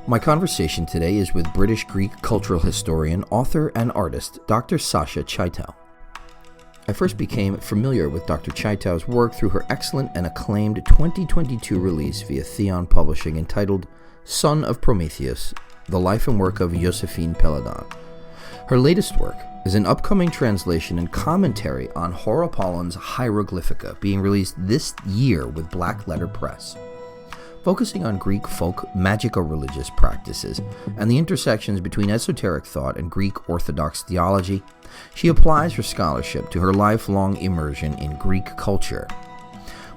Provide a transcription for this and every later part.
My conversation today is with British Greek cultural historian, author, and artist Dr. Sasha Chaitow. I first became familiar with Dr. Chaitow's work through her excellent and acclaimed 2022 release via Theon Publishing entitled Son of Prometheus, The Life and Work of Josephine Peladon. Her latest work is an upcoming translation and commentary on Horapollon's Hieroglyphica, being released this year with Black Letter Press. Focusing on Greek folk magico-religious practices and the intersections between esoteric thought and Greek Orthodox theology, she applies her scholarship to her lifelong immersion in Greek culture.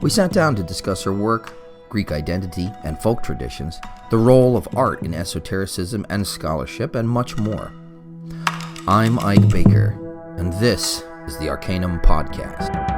We sat down to discuss her work, Greek identity and folk traditions, the role of art in esotericism and scholarship, and much more. I'm Ike Baker, and this is the Arcanum Podcast.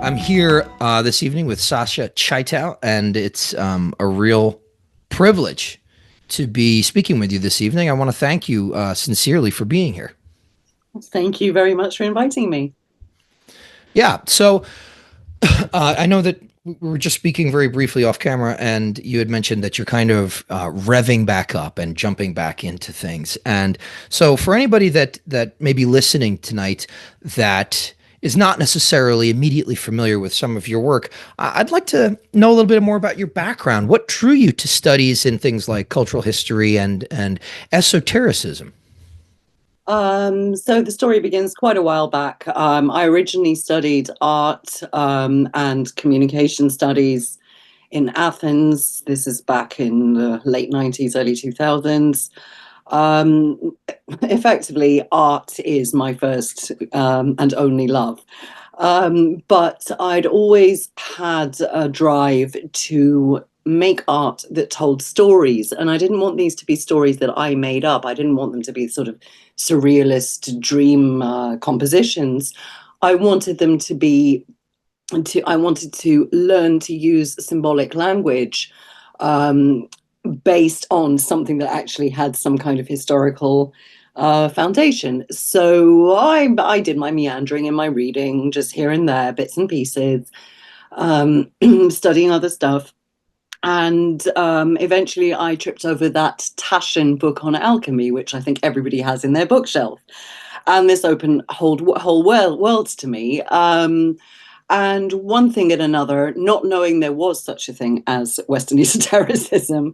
I'm here this evening with Sasha Chaitow, and it's a real privilege to be speaking with you this evening. I want to thank you sincerely for being here. Thank you very much for inviting me. Yeah, so I know that we were just speaking very briefly off camera, and you had mentioned that you're kind of revving back up and jumping back into things. And so for anybody that may be listening tonight that is not necessarily immediately familiar with some of your work, I'd like to know a little bit more about your background. What drew you to studies in things like cultural history and esotericism? So the story begins quite a while back. I originally studied art and communication studies in Athens. This is back in the late 90s, early 2000s. Effectively, art is my first and only love. But I'd always had a drive to make art that told stories. And I didn't want these to be stories that I made up. I didn't want them to be sort of surrealist dream compositions. I wanted them to be, I wanted to learn to use symbolic language based on something that actually had some kind of historical foundation. So I did my meandering in my reading, just here and there, bits and pieces, studying other stuff. And eventually I tripped over that Taschen book on alchemy, which I think everybody has in their bookshelf. And this opened whole worlds to me. And one thing and another, not knowing there was such a thing as Western esotericism,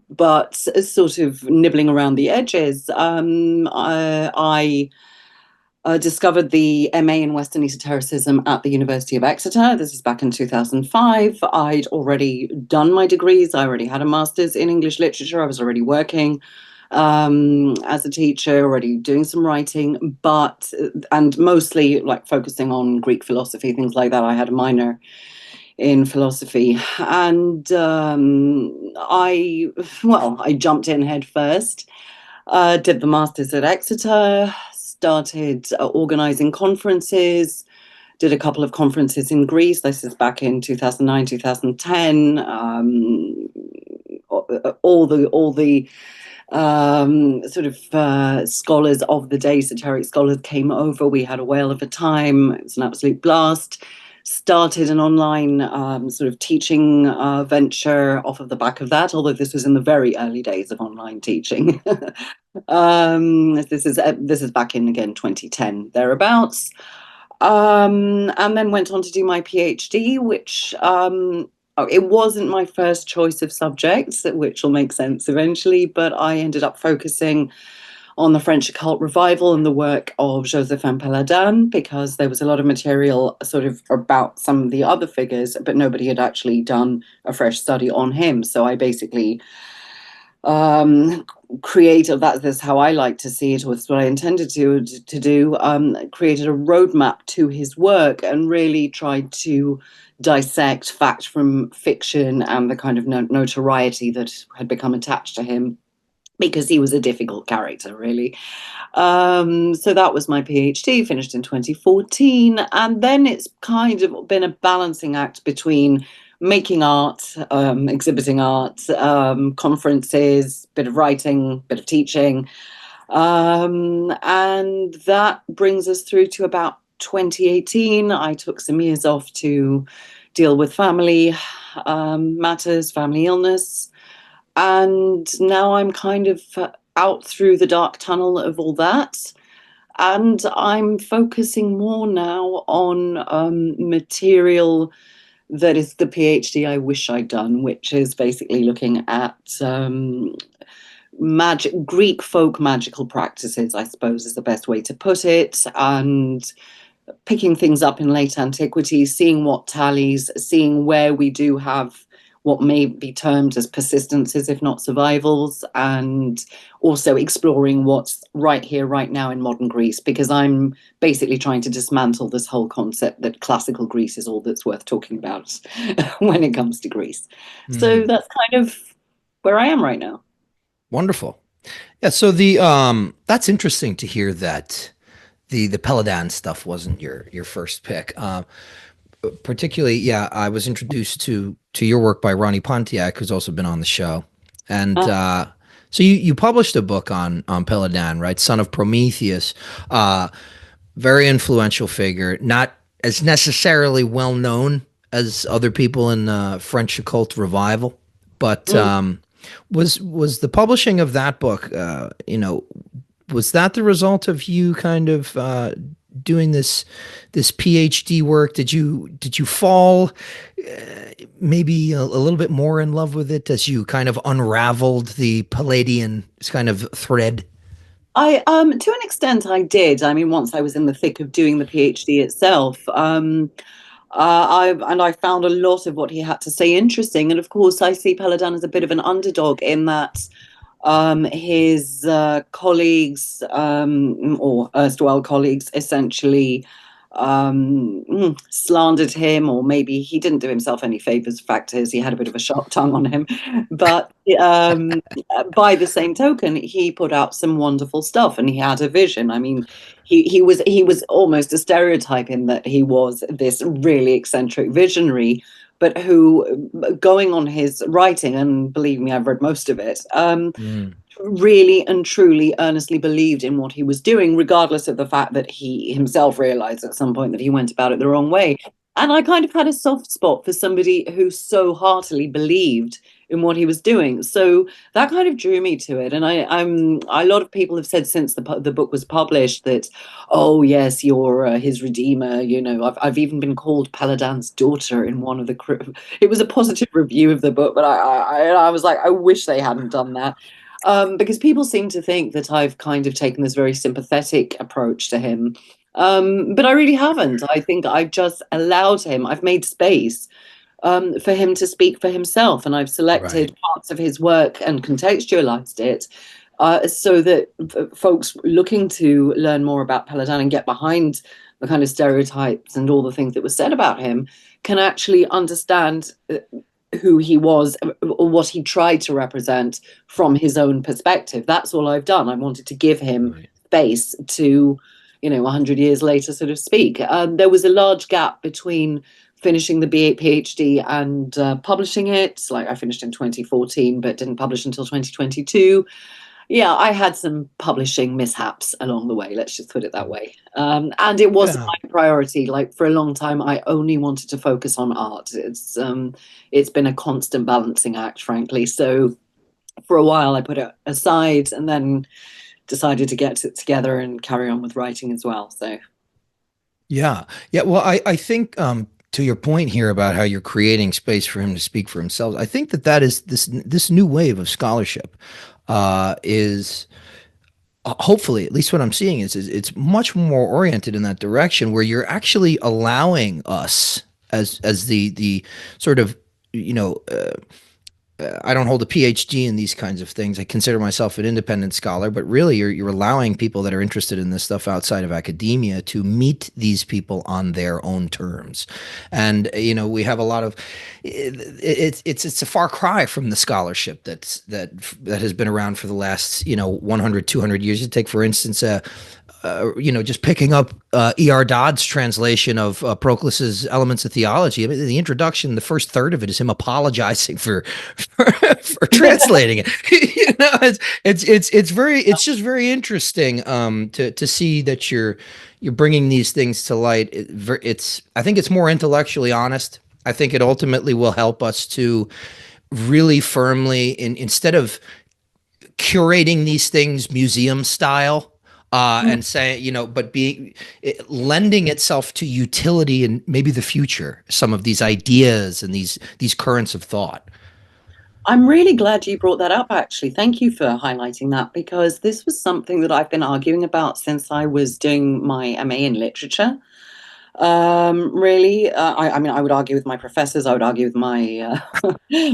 but sort of nibbling around the edges, I discovered the MA in Western esotericism at the University of Exeter. This is back in 2005. I'd already done my degrees. I already had a master's in English literature. I was already working as a teacher, already doing some writing, and mostly like focusing on Greek philosophy, things like that. I had a minor in philosophy, and I jumped in head first, did the master's at Exeter, started organizing conferences, did a couple of conferences in Greece. This is back in 2009, 2010. All the sort of scholars of the day, esoteric scholars, came over. We had a whale of a time. It was an absolute blast. Started an online sort of teaching venture off of the back of that, although this was in the very early days of online teaching. This is back in, again, 2010, thereabouts. And then went on to do my PhD, which it wasn't my first choice of subjects, which will make sense eventually, but I ended up focusing on the French occult revival and the work of Josephine Peladon, because there was a lot of material sort of about some of the other figures, but nobody had actually done a fresh study on him. So I basically created, that's how I like to see it, or it's what I intended to do, created a roadmap to his work and really tried to dissect fact from fiction and the kind of notoriety that had become attached to him. because he was a difficult character, really. So that was my PhD, finished in 2014. And then it's kind of been a balancing act between making art, exhibiting art, conferences, bit of writing, bit of teaching. And that brings us through to about 2018. I took some years off to deal with family matters, family illness. And now I'm kind of out through the dark tunnel of all that. And I'm focusing more now on material that is the PhD I wish I'd done, which is basically looking at Greek folk magical practices, I suppose is the best way to put it, and picking things up in late antiquity, seeing what tallies, seeing where we do have what may be termed as persistences, if not survivals, and also exploring what's right here, right now in modern Greece, because I'm basically trying to dismantle this whole concept that classical Greece is all that's worth talking about when it comes to Greece. So Mm, that's kind of where I am right now. wonderful. Yeah, so that's interesting to hear that the Peladan stuff wasn't your first pick. Particularly, yeah, I was introduced to your work by Ronnie Pontiac, who's also been on the show, and Uh, so you published a book on Peladan, right? Son of Prometheus, very influential figure, not as necessarily well known as other people in French occult revival, but mm. was the publishing of that book, was that the result of you kind of doing this PhD work? Did you fall maybe a little bit more in love with it as you kind of unraveled the Palladian kind of thread? I to an extent I did. I mean, once I was in the thick of doing the PhD itself, I found a lot of what he had to say interesting. And of course, I see Paladin as a bit of an underdog in that his colleagues, or erstwhile colleagues, essentially slandered him, or maybe he didn't do himself any favors. Fact is, he had a bit of a sharp tongue on him. But by the same token, he put out some wonderful stuff, and he had a vision. I mean, he was almost a stereotype in that he was this really eccentric visionary, but who, going on his writing, and believe me, I've read most of it, Mm, really and truly earnestly believed in what he was doing, regardless of the fact that he himself realized at some point that he went about it the wrong way. And I kind of had a soft spot for somebody who so heartily believed in what he was doing. So that kind of drew me to it. And I'm a lot of people have said since the book was published that, oh yes, you're his redeemer. You know, I've even been called Paladin's daughter in one of the. It was a positive review of the book, but I was like, I wish they hadn't done that. Because people seem to think that I've kind of taken this very sympathetic approach to him. But I really haven't. I think I've just allowed him, I've made space for him to speak for himself. And I've right. selected parts of his work and contextualized it so that folks looking to learn more about Paladin and get behind the kind of stereotypes and all the things that were said about him can actually understand who he was, or what he tried to represent from his own perspective. That's all I've done. I wanted to give him Right. space to, 100 years later, sort of speak. There was a large gap between finishing the PhD and publishing it. Like I finished in 2014, but didn't publish until 2022. Yeah, I had some publishing mishaps along the way. Let's just put it that way. And it wasn't Yeah. my priority. Like for a long time, I only wanted to focus on art. It's been a constant balancing act, frankly. So for a while, I put it aside, and then decided to get it together and carry on with writing as well. So Yeah. Yeah. Well, I think to your point here about how you're creating space for him to speak for himself, I think that is this new wave of scholarship is hopefully, at least what I'm seeing is it's much more oriented in that direction where you're actually allowing us as the sort of you know I don't hold a PhD in these kinds of things. I consider myself an independent scholar, but really you're allowing people that are interested in this stuff outside of academia to meet these people on their own terms. And we have a lot of it's a far cry from the scholarship that has been around for the last 100 200 years. You take, for instance, just picking up E.R. Dodd's translation of Proclus's Elements of Theology. I mean, the introduction, the first third of it is him apologizing for translating it. It's just very interesting to see that you're bringing these things to light. I think it's more intellectually honest. I think it ultimately will help us to really firmly, instead of curating these things museum style, and saying, but lending itself to utility and maybe the future, some of these ideas and these currents of thought. I'm really glad you brought that up, actually. Thank you for highlighting that, because this was something that I've been arguing about since I was doing my MA in literature. Really, I mean, I would argue with my professors, I would argue with my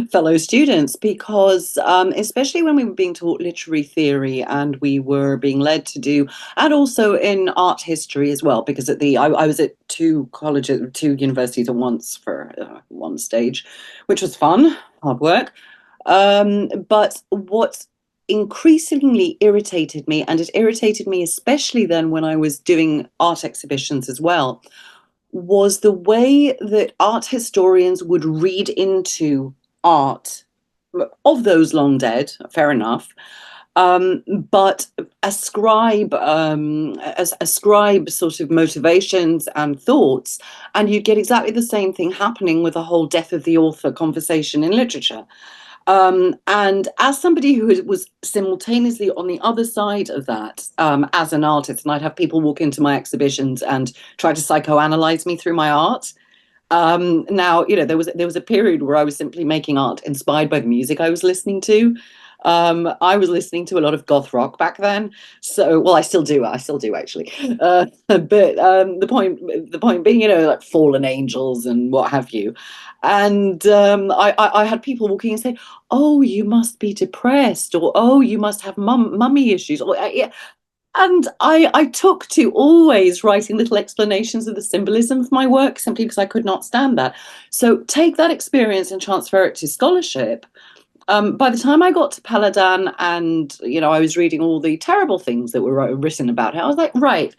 fellow students, because especially when we were being taught literary theory and we were being led to do, and also in art history as well, because I was at two colleges, two universities at once for one stage, which was fun, hard work. But what increasingly irritated me, and it irritated me especially then when I was doing art exhibitions as well, was the way that art historians would read into art of those long dead, fair enough, but ascribe sort of motivations and thoughts, and you get exactly the same thing happening with the whole death of the author conversation in literature. And as somebody who was simultaneously on the other side of that, as an artist, and I'd have people walk into my exhibitions and try to psychoanalyze me through my art. Now, there was a period where I was simply making art inspired by the music I was listening to. I was listening to a lot of goth rock back then. So, well, I still do actually. But the point being, like Fallen Angels and what have you. And I had people walking and say, "Oh, you must be depressed," or "Oh, you must have mummy issues." Or, yeah. And I took to always writing little explanations of the symbolism of my work, simply because I could not stand that. So take that experience and transfer it to scholarship. By the time I got to Paladin, and I was reading all the terrible things that were written about it, I was like, right,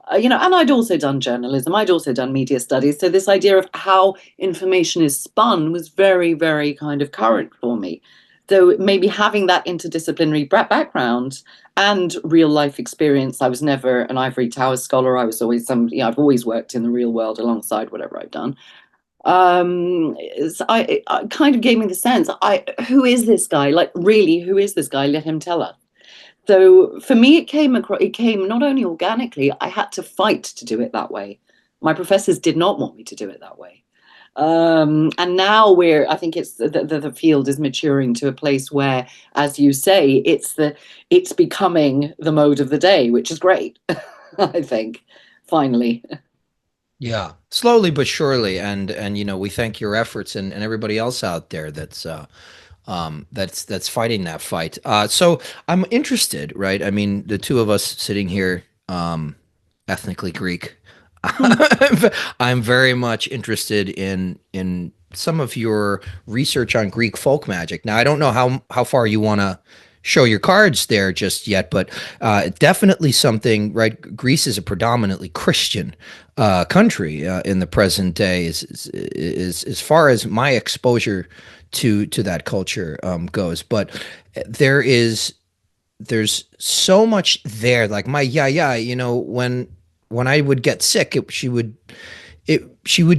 and I'd also done journalism, I'd also done media studies, so this idea of how information is spun was very, very kind of current for me. So maybe having that interdisciplinary background and real life experience. I was never an ivory tower scholar. I was always I've always worked in the real world alongside whatever I've done. It kind of gave me the sense, who is this guy? Like, really, who is this guy? Let him tell us. So for me, it came not only organically, I had to fight to do it that way. My professors did not want me to do it that way. And now I think it's the field is maturing to a place where, as you say, it's becoming the mode of the day, which is great. I think, finally. Yeah, slowly but surely, and we thank your efforts and everybody else out there that's fighting that fight. So I'm interested, right? I mean, the two of us sitting here, ethnically Greek, I'm very much interested in some of your research on Greek folk magic. Now, I don't know how far you want to show your cards there just yet, but definitely something, right? Greece is a predominantly Christian country in the present day, is as far as my exposure to that culture goes. But there's so much there. Like my yaya, when I would get sick, she would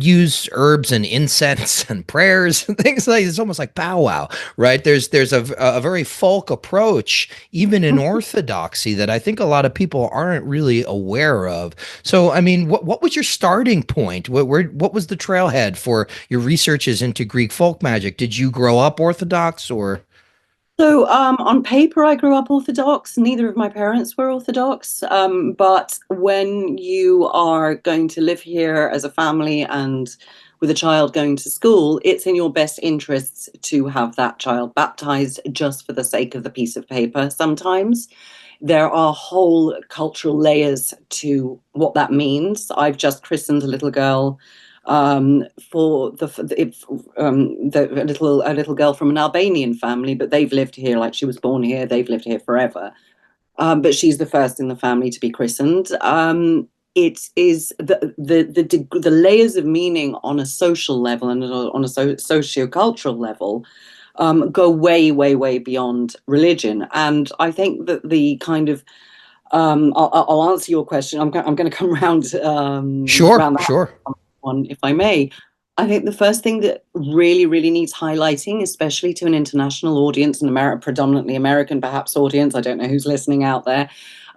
use herbs and incense and prayers and things like. It's almost like powwow, right? There's a very folk approach even in Orthodoxy that I think a lot of people aren't really aware of. So, I mean, what was your starting point? What was the trailhead for your researches into Greek folk magic? Did you grow up Orthodox or? So, on paper, I grew up Orthodox. Neither of my parents were Orthodox. But when you are going to live here as a family and with a child going to school, it's in your best interests to have that child baptized just for the sake of the piece of paper sometimes. There are whole cultural layers to what that means. I've just christened a little girl for a little girl from an Albanian family, but they've lived here, like she was born here, they've lived here forever. But she's the first in the family to be christened. It is the layers of meaning on a social level and on a socio-cultural level go way, way, way beyond religion. And I think that the kind of I'll answer your question. I'm going to come round Sure, round the sure. one, if I may. I think the first thing that really, really needs highlighting, especially to an international audience, an predominantly American perhaps audience, I don't know who's listening out there,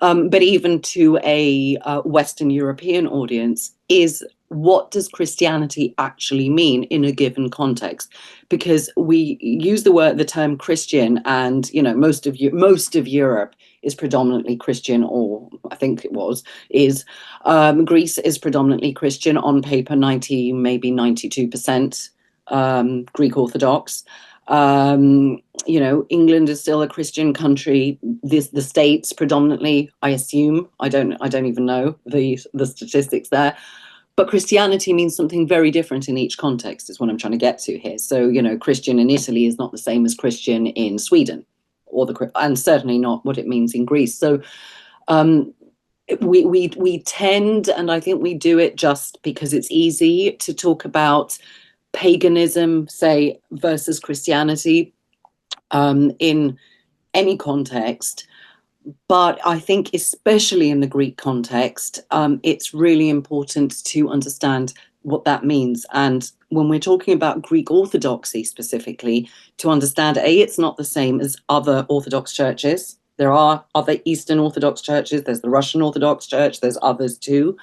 but even to a Western European audience, is what does Christianity actually mean in a given context? Because we use the term Christian, and most of Europe is predominantly Christian, or I think it is. Greece is predominantly Christian on paper, 90, maybe 92% Greek Orthodox. England is still a Christian country. The States predominantly, I assume. I don't even know the statistics there. But Christianity means something very different in each context, is what I'm trying to get to here. So, Christian in Italy is not the same as Christian in Sweden, and certainly not what it means in Greece. So we tend, and I think we do it just because it's easy to talk about paganism, say, versus Christianity in any context. But I think especially in the Greek context, it's really important to understand what that means. And when we're talking about Greek Orthodoxy specifically, to understand, it's not the same as other Orthodox churches. There are other Eastern Orthodox churches. There's the Russian Orthodox Church. There's others too.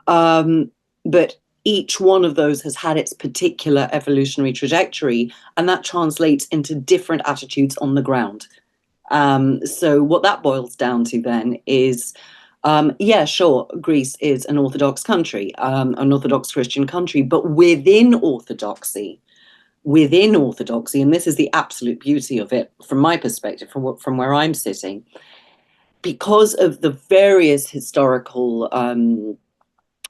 But each one of those has had its particular evolutionary trajectory, and that translates into different attitudes on the ground. So what that boils down to then is, yeah, sure, Greece is an Orthodox country, an Orthodox Christian country, but within Orthodoxy, and this is the absolute beauty of it from my perspective, from where I'm sitting, because of the various historical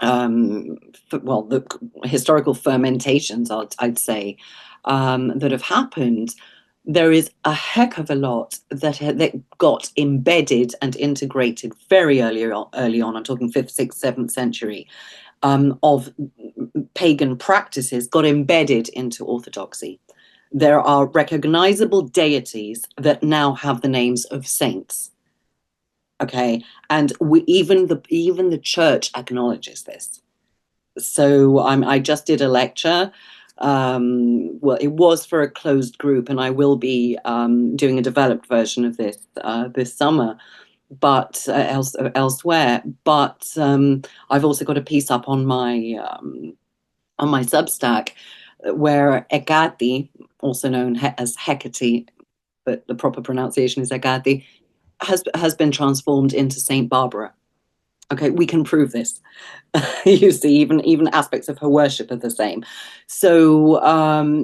the historical fermentations, I'd say, that have happened, there is a heck of a lot that got embedded and integrated very early on. I'm talking 5th, 6th, 7th century, of pagan practices got embedded into Orthodoxy. There are recognizable deities that now have the names of saints. Okay, and even the church acknowledges this. So I just did a lecture. Well, it was for a closed group, and I will be doing a developed version of this this summer, but elsewhere. But I've also got a piece up on my Substack where Hecate, also known as Hecate, but the proper pronunciation is Hecate, has been transformed into Saint Barbara. Okay, we can prove this. You see, even aspects of her worship are the same. So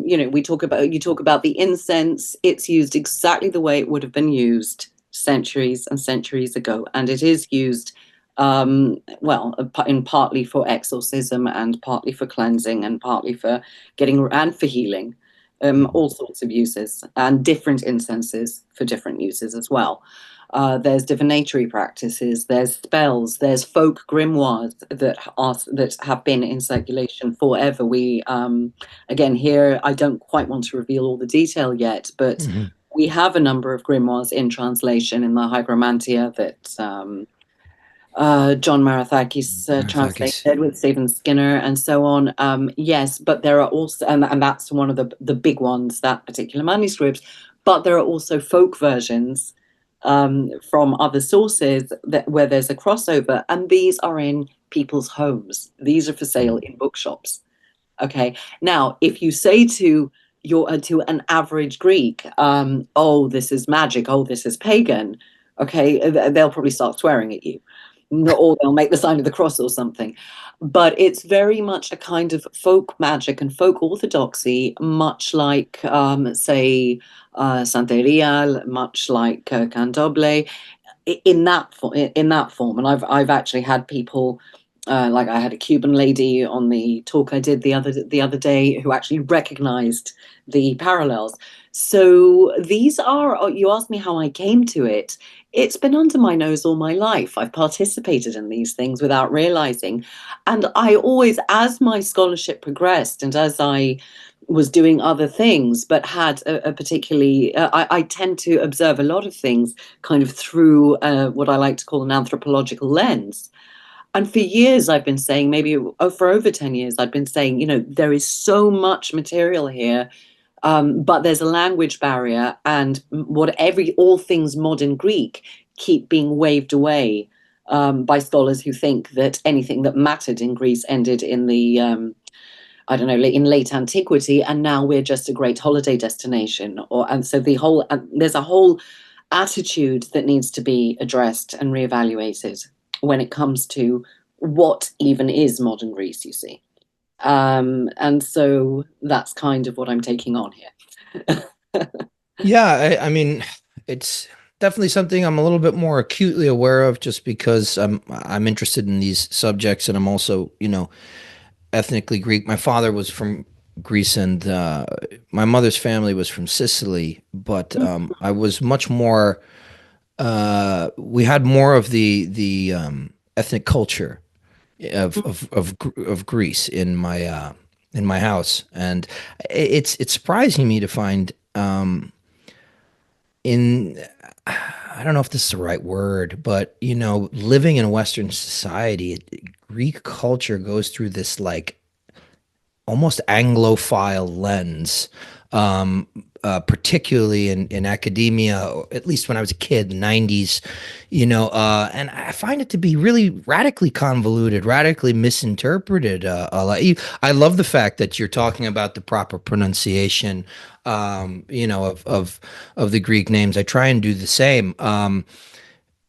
you talk about the incense. It's used exactly the way it would have been used centuries and centuries ago, and it is used in partly for exorcism, and partly for cleansing, and partly for and for healing. All sorts of uses, and different incenses for different uses as well. There's divinatory practices, there's spells, there's folk grimoires that have been in circulation forever. We again, here I don't quite want to reveal all the detail yet, but we have a number of grimoires in translation in the Hygromantia that John Marothakis translated with Stephen Skinner and so on. Yes, but there are also, and that's one of the big ones, that particular manuscript. But there are also folk versions from other sources where there's a crossover, and these are in people's homes. These are for sale in bookshops. Okay. Now, if you say to to an average Greek, oh, this is magic, oh, this is pagan, okay, they'll probably start swearing at you, or they'll make the sign of the cross or something. But it's very much a kind of folk magic and folk orthodoxy, much like, say, Santeria, much like Candomblé, in that form. And I've actually had people, like I had a Cuban lady on the talk I did the other day who actually recognized the parallels. So these are, you asked me how I came to it. It's been under my nose all my life. I've participated in these things without realizing. And I always, as my scholarship progressed and as I was doing other things, but had a particularly, I tend to observe a lot of things kind of through what I like to call an anthropological lens. And for years, I've been saying, maybe for over 10 years, I've been saying, there is so much material here, but there's a language barrier, and all things modern Greek keep being waved away by scholars who think that anything that mattered in Greece ended in the I don't know, in late antiquity, and now we're just a great holiday destination. And so there's a whole attitude that needs to be addressed and reevaluated when it comes to what even is modern Greece, you see. And so that's kind of what I'm taking on here. Yeah, I mean, it's definitely something I'm a little bit more acutely aware of, just because I'm interested in these subjects, and I'm also, ethnically Greek. My father was from Greece, and my mother's family was from Sicily. But I was much more. We had more of the ethnic culture of Greece in my house, and it's surprising me to find in I don't know if this is the right word, but living in Western society, Greek culture goes through this like almost Anglophile lens, particularly in academia, at least when I was a kid, in the 90s, and I find it to be really radically convoluted, radically misinterpreted. I love the fact that you're talking about the proper pronunciation, of the Greek names. I try and do the same.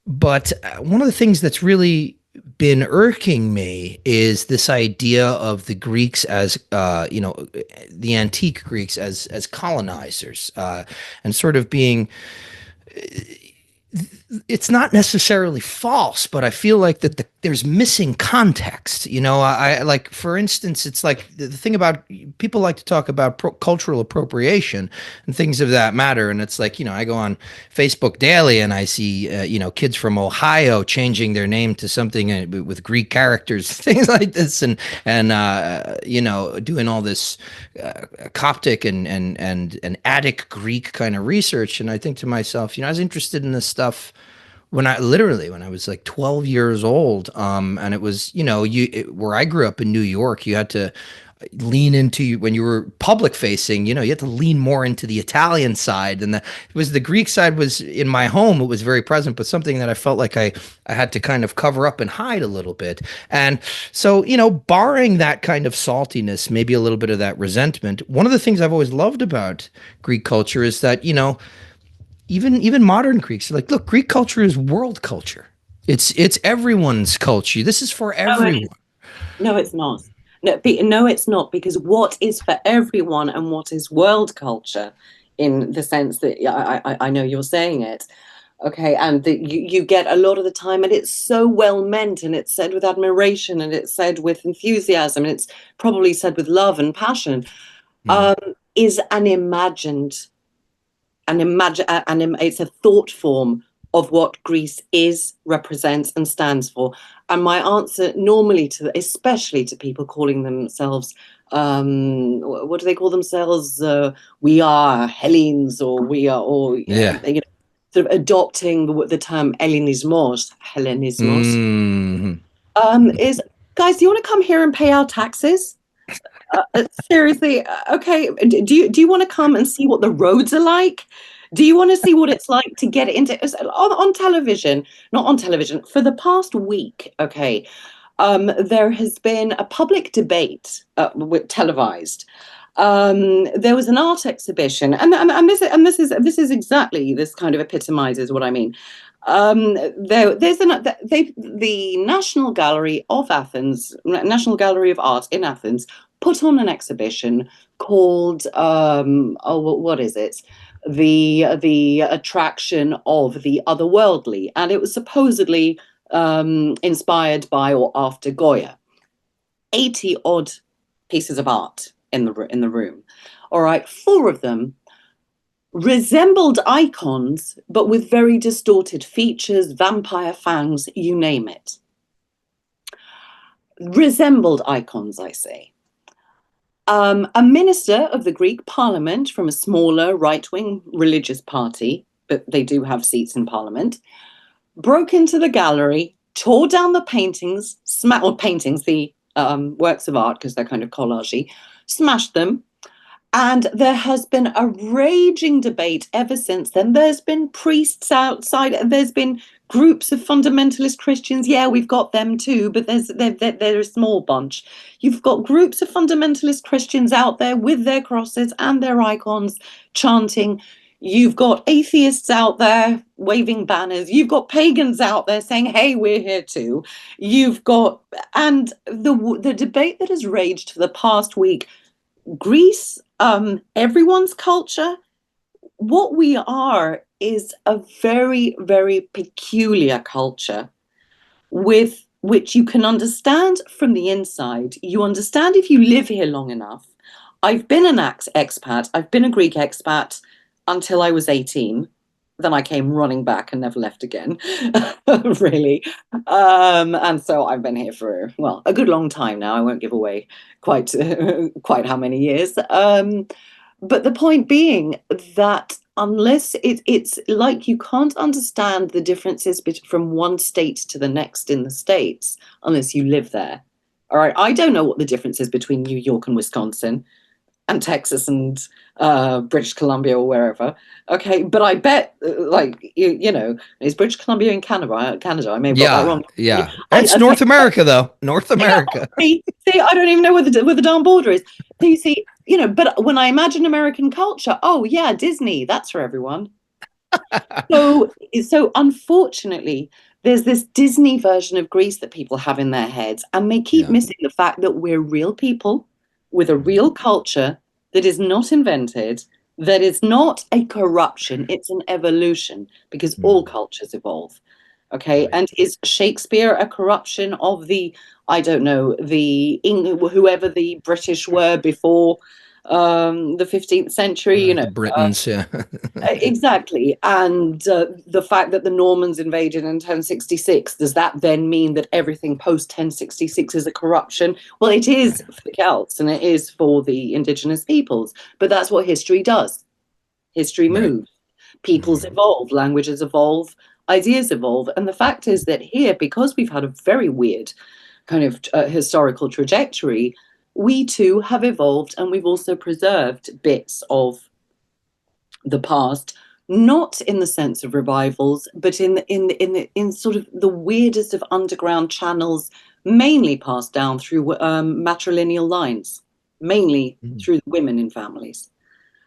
But one of the things that's really been irking me is this idea of the Greeks as, the antique Greeks as colonizers, and sort of being. It's not necessarily false, but I feel like that there's missing context. I like, for instance, it's like the thing about people like to talk about cultural appropriation and things of that matter. And it's like, I go on Facebook daily and I see, kids from Ohio changing their name to something with Greek characters, things like this. And doing all this Coptic and Attic Greek kind of research. And I think to myself, I was interested in this stuff when I was like 12 years old. And it was, where I grew up in New York, you had to lean into, when you were public facing, you had to lean more into the Italian side, and the Greek side was in my home. It was very present, but something that I felt like I had to kind of cover up and hide a little bit. And so, barring that kind of saltiness, maybe a little bit of that resentment, one of the things I've always loved about Greek culture is that, even modern Greeks are like, look, Greek culture is world culture. It's everyone's culture. This is for everyone. No, it's not. No, it's not, because what is for everyone and what is world culture, in the sense that I know you're saying it, okay, and you get a lot of the time, and it's so well meant, and it's said with admiration, and it's said with enthusiasm, and it's probably said with love and passion, is it's a thought form of what Greece is, represents, and stands for. And my answer normally especially to people calling themselves, what do they call themselves? We are Hellenes, or we are, or sort of adopting the term Hellenismos, is, guys, do you want to come here and pay our taxes? Seriously, okay. Do you want to come and see what the roads are like? Do you want to see what it's like to get into on television? Not on television. For the past week, okay, there has been a public debate, televised, There was an art exhibition, and this is exactly, this kind of epitomizes what I mean. The National Gallery of Athens, National Gallery of Art in Athens, put on an exhibition called what is it? The attraction of the otherworldly, and it was supposedly inspired by or after Goya. 80 odd pieces of art in the room. All right, 4 of them resembled icons, but with very distorted features, vampire fangs, you name it. Resembled icons, I say. A minister of the Greek parliament from a smaller right-wing religious party, but they do have seats in parliament, broke into the gallery, tore down the paintings, the works of art, because they're kind of collagey, smashed them. And there has been a raging debate ever since then. There's been priests outside, and there's been groups of fundamentalist Christians. Yeah, we've got them too, but they're a small bunch. You've got groups of fundamentalist Christians out there with their crosses and their icons chanting. You've got atheists out there waving banners. You've got pagans out there saying, hey, we're here too. You've got, and the debate that has raged for the past week, Greece, everyone's culture, what we are is a very, very peculiar culture with which you can understand from the inside. You understand if you live here long enough. I've been an expat. I've been a Greek expat until I was 18. Then I came running back and never left again, really. And so I've been here for, well, a good long time now. I won't give away quite how many years. But the point being that unless it's like you can't understand the differences from one state to the next in the States unless you live there. All right, I don't know what the difference is between New York and Wisconsin and Texas and British Columbia or wherever. Okay, but I bet, like, you know, is British Columbia in Canada? Canada, I may have got that wrong. Yeah, it's North America, though. North America. See, I don't even know where the darn border is. So you see, you know, but when I imagine American culture, oh yeah, Disney, that's for everyone. So unfortunately, there's this Disney version of Greece that people have in their heads, and they keep missing the fact that we're real people with a real culture that is not invented, that is not a corruption, it's an evolution, because all cultures evolve. Okay, and is Shakespeare a corruption of the, I don't know, whoever the British were before the 15th century, you know, the Britons, exactly. And the fact that the Normans invaded in 1066, does that then mean that everything post 1066 is a corruption? Well, it is for the Celts and it is for the indigenous peoples, but that's what history does. History moves. Peoples evolve, languages evolve, ideas evolve. And the fact is that here, because we've had a very weird kind of historical trajectory, we too have evolved, and we've also preserved bits of the past, not in the sense of revivals, but in sort of the weirdest of underground channels, mainly passed down through matrilineal lines, mainly through women in families,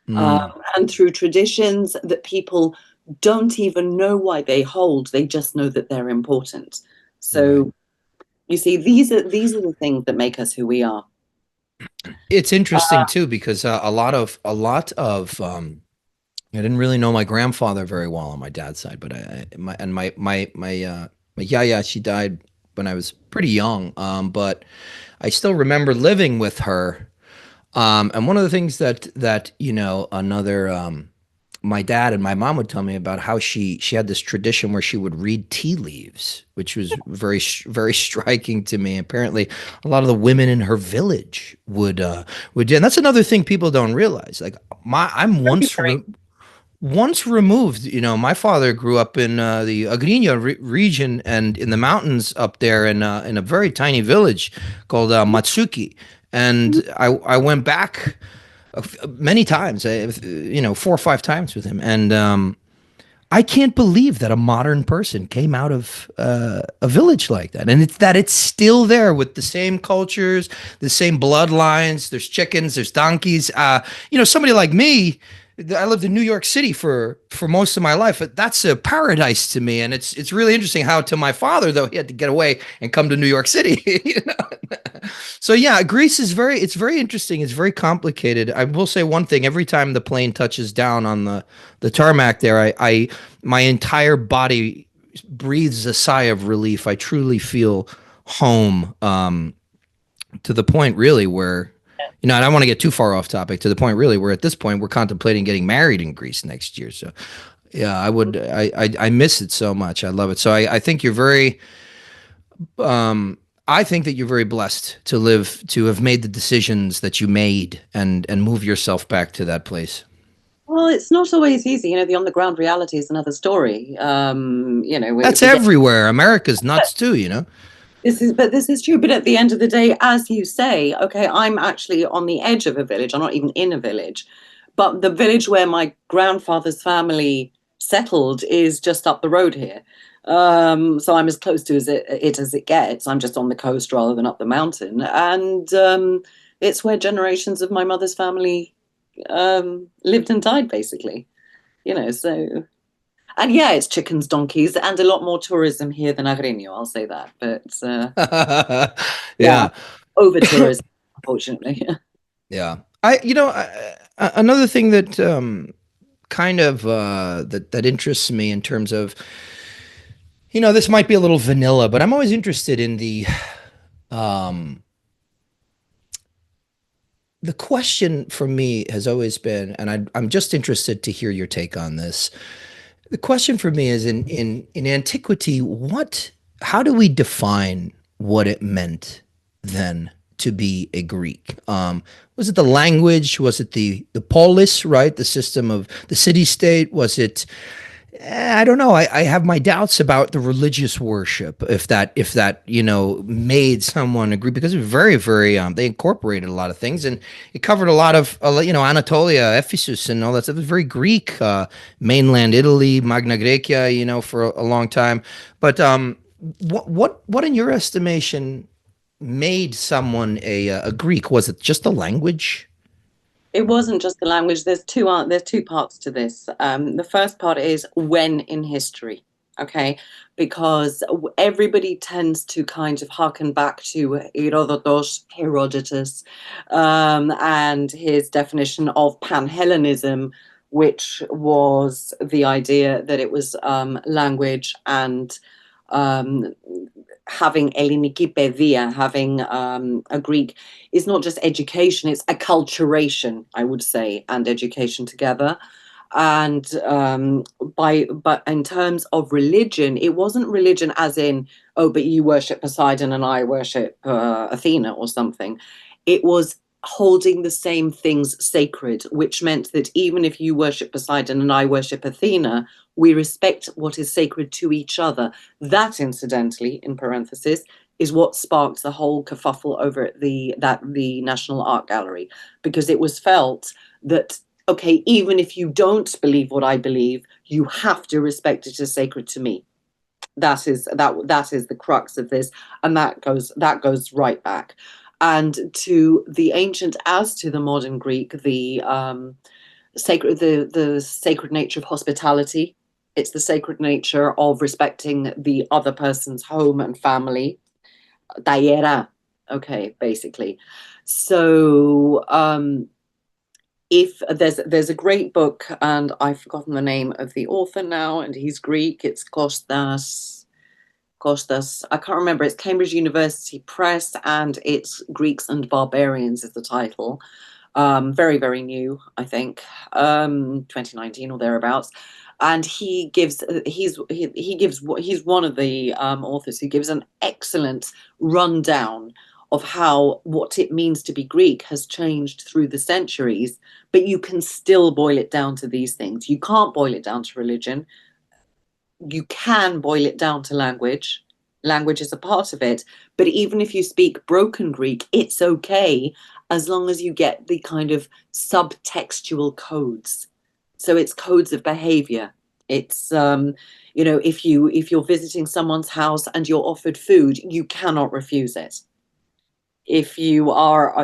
and through traditions that people don't even know why they hold. They just know that they're important. So you see, these are the things that make us who we are. It's interesting too, because a lot of I didn't really know my grandfather very well on my dad's side, but my yaya, she died when I was pretty young, but I still remember living with her, and one of the things that you know, my dad and my mom would tell me about how she had this tradition where she would read tea leaves, which was very, very striking to me. Apparently, a lot of the women in her village would do, and that's another thing people don't realize. Like I'm once removed. You know, my father grew up in the Agriña region and in the mountains up there in a very tiny village called Matsuki, and I went back many times, you know, 4 or 5 times with him. And I can't believe that a modern person came out of a village like that, and it's still there with the same cultures, the same bloodlines. There's chickens, there's donkeys. Somebody like me, I lived in New York City for most of my life. That's a paradise to me, and it's really interesting how to my father though he had to get away and come to New York City. So yeah, Greece is very interesting. It's very complicated. I will say one thing: every time the plane touches down on the tarmac there, I my entire body breathes a sigh of relief. I truly feel home. To the point really where, and I don't want to get too far off topic, to the point really where at this point we're contemplating getting married in Greece next year. So yeah, I miss it so much. I love it. So I think you're very, I think that you're very blessed to have made the decisions that you made and move yourself back to that place. Well, it's not always easy. The on the ground reality is another story. That's We get everywhere. America's nuts too. this is true. But at the end of the day, as you say, okay, I'm actually on the edge of a village. I'm not even in a village, but the village where my grandfather's family settled is just up the road here. So I'm as close to it as it gets. I'm just on the coast rather than up the mountain, and it's where generations of my mother's family lived and died, basically. So and yeah, it's chickens, donkeys, and a lot more tourism here than Agrinio. I'll say that, but yeah, Yeah. over tourism, unfortunately. Yeah. Another thing that kind of that interests me in terms of, this might be a little vanilla, but I'm always interested in um the question for me has always been, and I'm just interested to hear your take on this. The question for me is in antiquity, how do we define what it meant then to be a Greek? Was it the language? Was it the polis, right? The system of the city state? Was it? I don't know. I have my doubts about the religious worship. If that made someone a Greek, because it was very very they incorporated a lot of things, and it covered a lot of Anatolia, Ephesus, and all that stuff. It was very Greek, mainland Italy, Magna Graecia, for a long time. But what in your estimation made someone a Greek? Was it just the language? It wasn't just the language. There's two parts to this. The first part is when in history, okay, because everybody tends to kind of harken back to Herodotus, and his definition of Pan-Hellenism, which was the idea that it was language and um, having Elliniki pedia, having a Greek, is not just education, it's acculturation, I would say, and education together. And but in terms of religion, it wasn't religion as in, oh, but you worship Poseidon and I worship Athena or something. It was holding the same things sacred, which meant that even if you worship Poseidon and I worship Athena, we respect what is sacred to each other. That, incidentally, in parenthesis, is what sparked the whole kerfuffle over at the National Art Gallery, because it was felt that, okay, even if you don't believe what I believe, you have to respect it as sacred to me. That is the crux of this, and that goes right back. And to the ancient as to the modern Greek, the sacred nature of hospitality. It's the sacred nature of respecting the other person's home and family. Taiera, okay, basically. So if there's a great book, and I've forgotten the name of the author now, and he's Greek. It's Kostas. I can't remember. It's Cambridge University Press, and it's Greeks and Barbarians is the title. Very, very new, I think, 2019 or thereabouts. And he's one of the authors who gives an excellent rundown of how what it means to be Greek has changed through the centuries, but you can still boil it down to these things. You can't boil it down to religion. You can boil it down to language. Language is a part of it. But even if you speak broken Greek, it's okay as long as you get the kind of subtextual codes. So it's codes of behavior. It's if you're visiting someone's house and you're offered food, you cannot refuse it. If you are,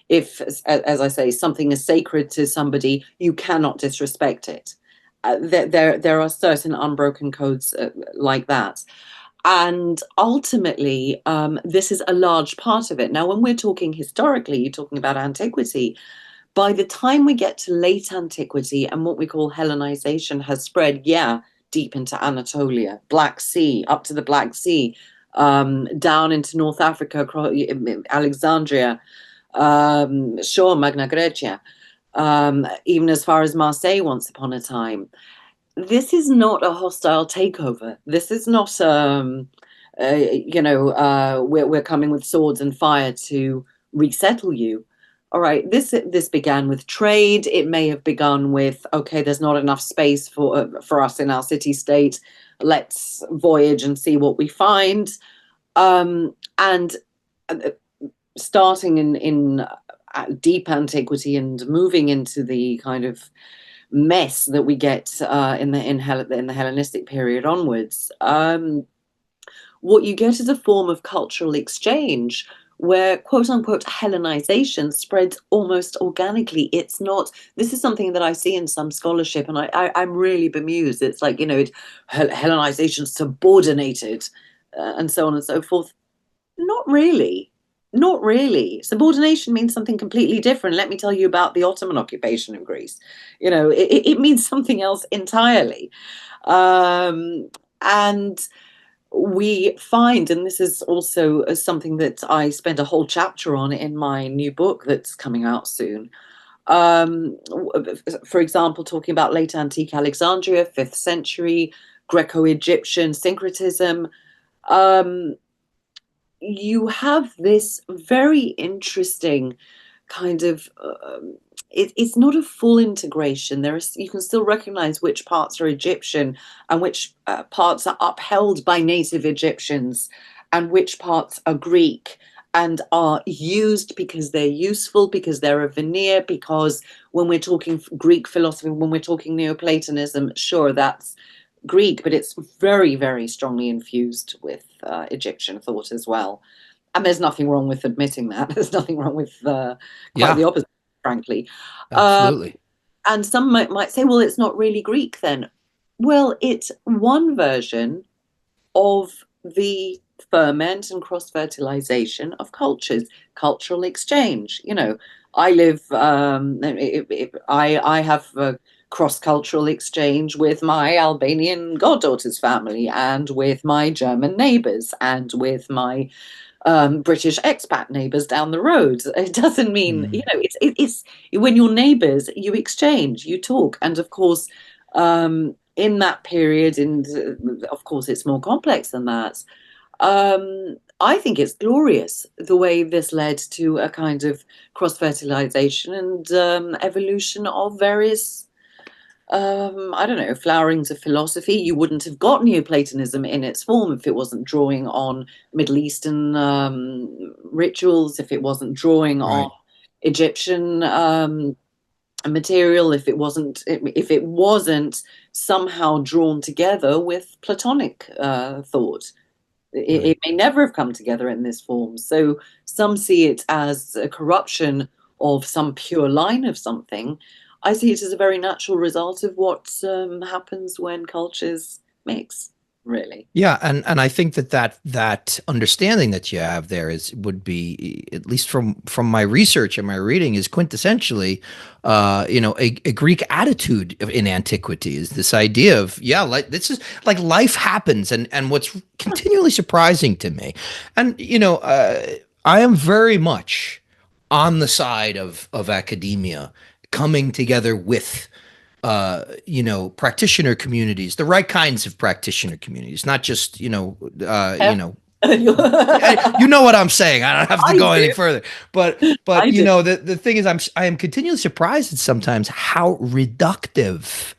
if, as I say, something is sacred to somebody, you cannot disrespect it. There are certain unbroken codes like that. And ultimately, this is a large part of it. Now, when we're talking historically, you're talking about antiquity. By the time we get to late antiquity and what we call Hellenization has spread, yeah, deep into Anatolia, Black Sea, up to the Black Sea, down into North Africa, across Alexandria, sure, Magna Graecia, even as far as Marseille once upon a time. This is not a hostile takeover. This is not, we're coming with swords and fire to resettle you. All right, this began with trade. It may have begun with, okay, there's not enough space for us in our city state. Let's voyage and see what we find. And starting in deep antiquity and moving into the kind of mess that we get in the Hellenistic period onwards, what you get is a form of cultural exchange where quote unquote Hellenization spreads almost organically. It's not, this is something that I see in some scholarship, and I'm really bemused. It's like, Hellenization subordinated and so on and so forth. Not really. Not really. Subordination means something completely different. Let me tell you about the Ottoman occupation of Greece. It means something else entirely. And we find, and this is also something that I spend a whole chapter on in my new book that's coming out soon. For example, talking about late antique Alexandria, 5th century, Greco-Egyptian syncretism. You have this very interesting kind of it's not a full integration. You can still recognize which parts are Egyptian and which parts are upheld by native Egyptians and which parts are Greek and are used because they're useful, because they're a veneer, because when we're talking Greek philosophy, when we're talking Neoplatonism, sure, that's Greek, but it's very, very strongly infused with Egyptian thought as well. And there's nothing wrong with admitting that. There's nothing wrong with quite the Yeah, opposite, frankly. absolutely. And some might say, well, it's not really Greek then. Well, it's one version of the ferment and cross-fertilization of cultures, cultural exchange. I live, I have a cross-cultural exchange with my Albanian goddaughter's family and with my German neighbors and with my British expat neighbors down the road. It doesn't mean, it's when you're neighbors, you exchange, you talk. And of course, in that period, and of course, it's more complex than that. I think it's glorious the way this led to a kind of cross-fertilization and evolution of various I don't know, flowerings of philosophy. You wouldn't have got Neoplatonism in its form if it wasn't drawing on Middle Eastern rituals, if it wasn't drawing on Egyptian material, if it wasn't somehow drawn together with Platonic thought. It may never have come together in this form. So some see it as a corruption of some pure line of something. I see it as a very natural result of what happens when cultures mix, really. Yeah, and I think that understanding that you have there would be, at least from my research and my reading, is quintessentially, a Greek attitude in antiquity. Is this idea of, yeah, like this is like life happens, and what's continually surprising to me, and I am very much on the side of academia coming together with practitioner communities, the right kinds of practitioner communities, not just, you know what I'm saying. I don't have to go any further, but the thing is, I am continually surprised at sometimes how reductive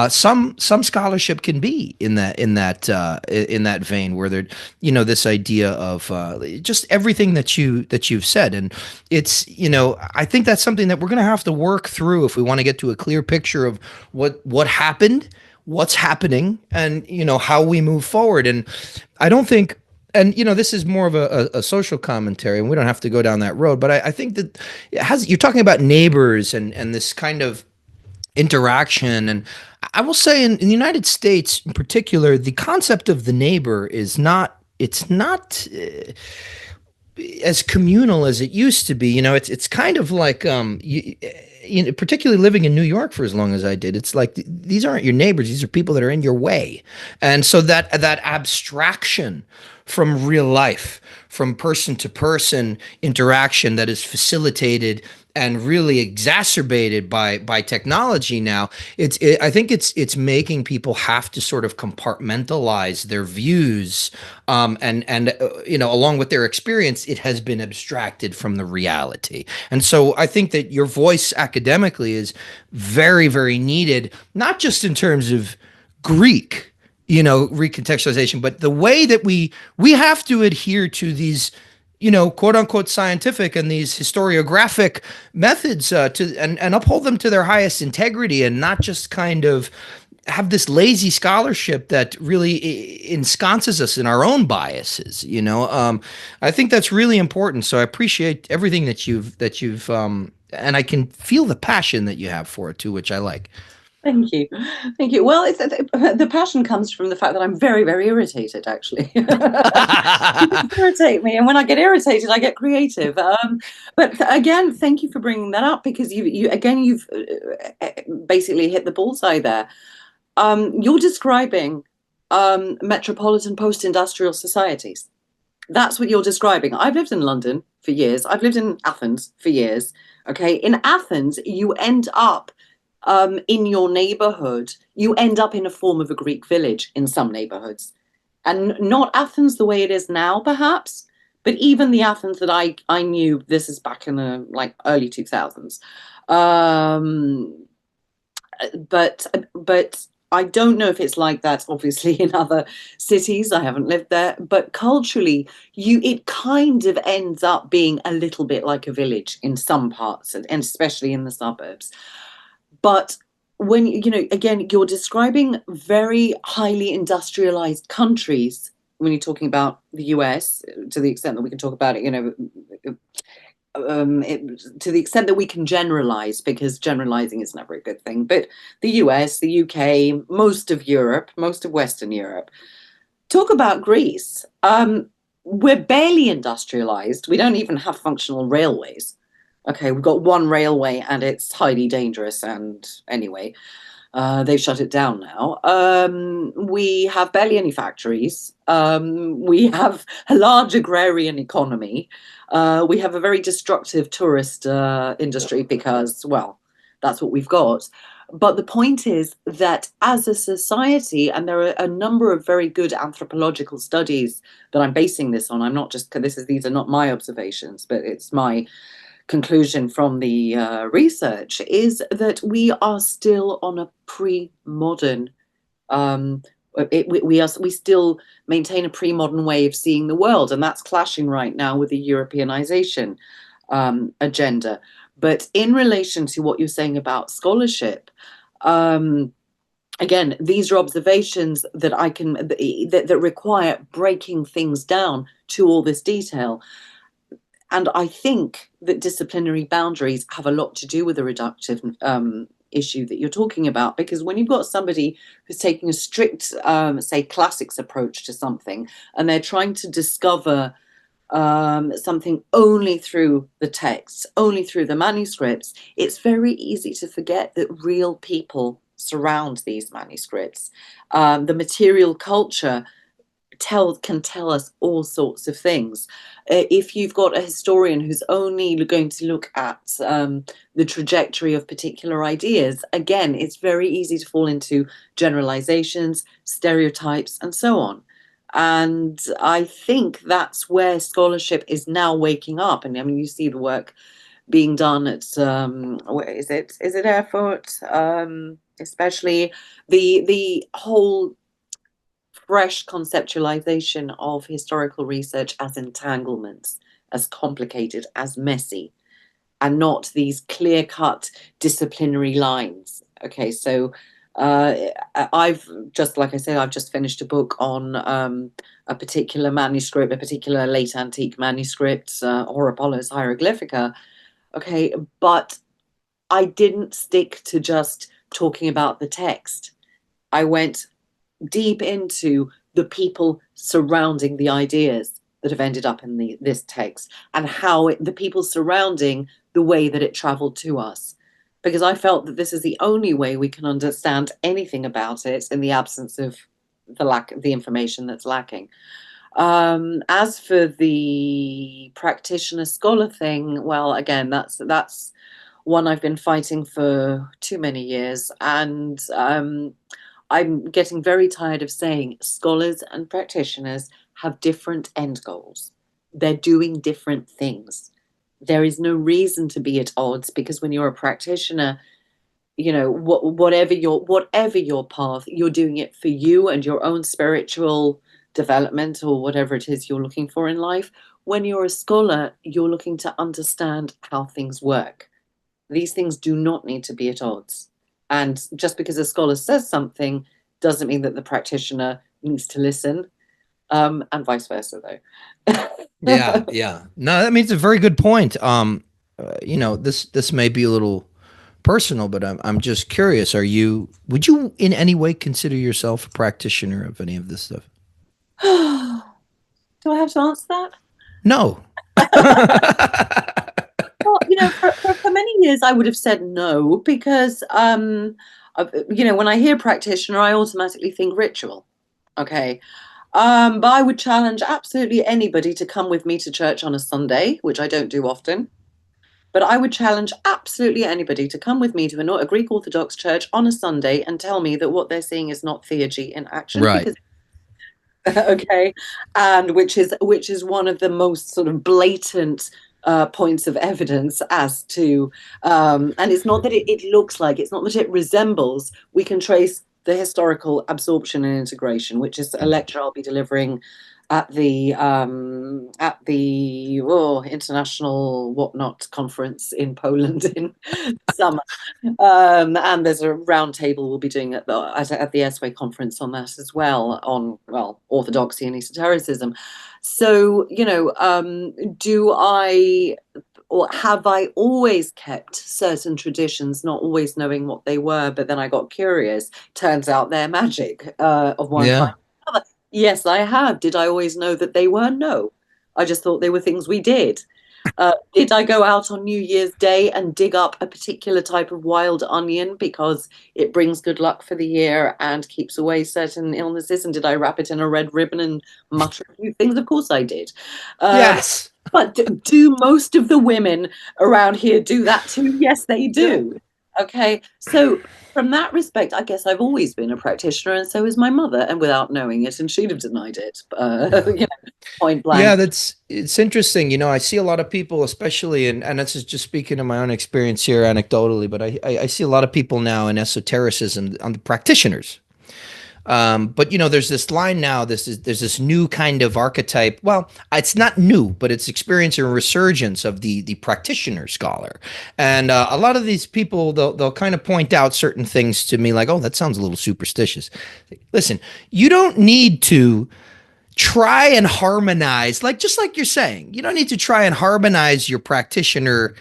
Some scholarship can be in that vein where there, this idea of just everything that you've said, and it's, I think that's something that we're going to have to work through if we want to get to a clear picture of what happened, what's happening, and how we move forward. And I don't think. And this is more of a social commentary, and we don't have to go down that road. But I think that you're talking about neighbors and this kind of interaction. And I will say in the United States in particular, the concept of the neighbor it's not as communal as it used to be. It's kind of like, particularly living in New York for as long as I did, it's like these aren't your neighbors; these are people that are in your way, and so that abstraction from real life, from person to person interaction that is facilitated and really exacerbated by technology now. I think it's making people have to sort of compartmentalize their views, and along with their experience, it has been abstracted from the reality. And so I think that your voice academically is very, very needed, not just in terms of Greek, recontextualization, but the way that we have to adhere to these, quote unquote scientific and these historiographic methods, and uphold them to their highest integrity, and not just kind of have this lazy scholarship that really ensconces us in our own biases. I think that's really important. So I appreciate everything that you've and I can feel the passion that you have for it too, which I like. Thank you. Thank you. Well, the passion comes from the fact that I'm very, very irritated, actually. You irritate me, and when I get irritated, I get creative. But again, thank you for bringing that up, because you've basically hit the bullseye there. You're describing metropolitan post-industrial societies. That's what you're describing. I've lived in London for years. I've lived in Athens for years. Okay, in Athens, you end up in your neighborhood, you end up in a form of a Greek village in some neighborhoods. And not Athens the way it is now, perhaps, but even the Athens that I knew, this is back in the early 2000s. But I don't know if it's like that, obviously, in other cities. I haven't lived there. But culturally, it kind of ends up being a little bit like a village in some parts, and especially in the suburbs. But when, again, you're describing very highly industrialized countries when you're talking about the US, to the extent that we can talk about it, to the extent that we can generalize, because generalizing is never a good thing. But the US, the UK, most of Europe, most of Western Europe. Talk about Greece. We're barely industrialized. We don't even have functional railways. Okay, we've got one railway and it's highly dangerous. And anyway, they've shut it down now. We have barely any factories. We have a large agrarian economy. We have a very destructive tourist industry because, well, that's what we've got. But the point is that as a society, and there are a number of very good anthropological studies that I'm basing this on. I'm not just, these are not my observations, but it's my conclusion from the research, is that we are still on a pre-modern, we still maintain a pre-modern way of seeing the world, and that's clashing right now with the Europeanization agenda. But in relation to what you're saying about scholarship, again, these are observations that I can that require breaking things down to all this detail. And I think that disciplinary boundaries have a lot to do with the reductive issue that you're talking about, because when you've got somebody who's taking a strict, say, classics approach to something, and they're trying to discover something only through the texts, only through the manuscripts, it's very easy to forget that real people surround these manuscripts. The material culture can tell us all sorts of things. If you've got a historian who's only going to look at the trajectory of particular ideas, again, it's very easy to fall into generalizations, stereotypes, and so on. And I think that's where scholarship is now waking up. And I mean, you see the work being done at where is it? Is it Erfurt? especially the whole fresh conceptualization of historical research as entanglements, as complicated, as messy, and not these clear-cut disciplinary lines. Okay, so I've just, like I said, I've just finished a book on a particular manuscript, a particular late antique manuscript, Horapollon's Hieroglyphica. Okay, but I didn't stick to just talking about the text. I went deep into the people surrounding the ideas that have ended up in this text, and how the people surrounding the way that it traveled to us. Because I felt that this is the only way we can understand anything about it in the absence of the information that's lacking. As for the practitioner scholar thing, well, again, that's one I've been fighting for too many years, and I'm getting very tired of saying scholars and practitioners have different end goals. They're doing different things. There is no reason to be at odds, because when you're a practitioner, you know, whatever your path, you're doing it for you and your own spiritual development, or whatever it is you're looking for in life. When you're a scholar, you're looking to understand how things work. These things do not need to be at odds. And just because a scholar says something doesn't mean that the practitioner needs to listen, and vice versa, though. Yeah, yeah. No, that means a very good point. You know, this may be a little personal, but I'm just curious. Would you in any way consider yourself a practitioner of any of this stuff? Do I have to answer that? No. Well, you know, for many years I would have said no, because you know, when I hear practitioner, I automatically think ritual. Okay. But I would challenge absolutely anybody to come with me to church on a Sunday, which I don't do often. But I would challenge absolutely anybody to come with me to a Greek Orthodox church on a Sunday and tell me that what they're seeing is not theurgy in action, Right. because okay, and which is one of the most sort of blatant points of evidence as to, and it's not that it looks like, it's not that it resembles. We can trace the historical absorption and integration, which is a lecture I'll be delivering at the international whatnot conference in Poland in summer. And there's a round table we'll be doing at the SWA conference on that as well, on, well, orthodoxy and esotericism. So, you know, do I, or have I always kept certain traditions, not always knowing what they were, but then I got curious? Turns out they're magic, of one kind Yeah. or another. Yes, I have. Did I always know that they were? No. I just thought they were things we did. Did I go out on New Year's Day and dig up a particular type of wild onion because it brings good luck for the year and keeps away certain illnesses? And did I wrap it in a red ribbon and mutter a few things? Of course I did. Yes. But do most of the women around here do that too? Yes, they do. Okay, so from that respect, I guess I've always been a practitioner, and so is my mother, and without knowing it, and she'd have denied it, you know, point Yeah, blank. it's interesting. You know, I see a lot of people, especially, and this is just speaking of my own experience here anecdotally, but I see a lot of people now in esotericism on the practitioners. But you know, there's this line now. There's this new kind of archetype. Well, it's not new, but it's experiencing a resurgence of the practitioner scholar. And a lot of these people, they'll kind of point out certain things to me, like, "Oh, that sounds a little superstitious." Listen, you don't need to try and harmonize, like just like you're saying. You don't need to try and harmonize your practitioner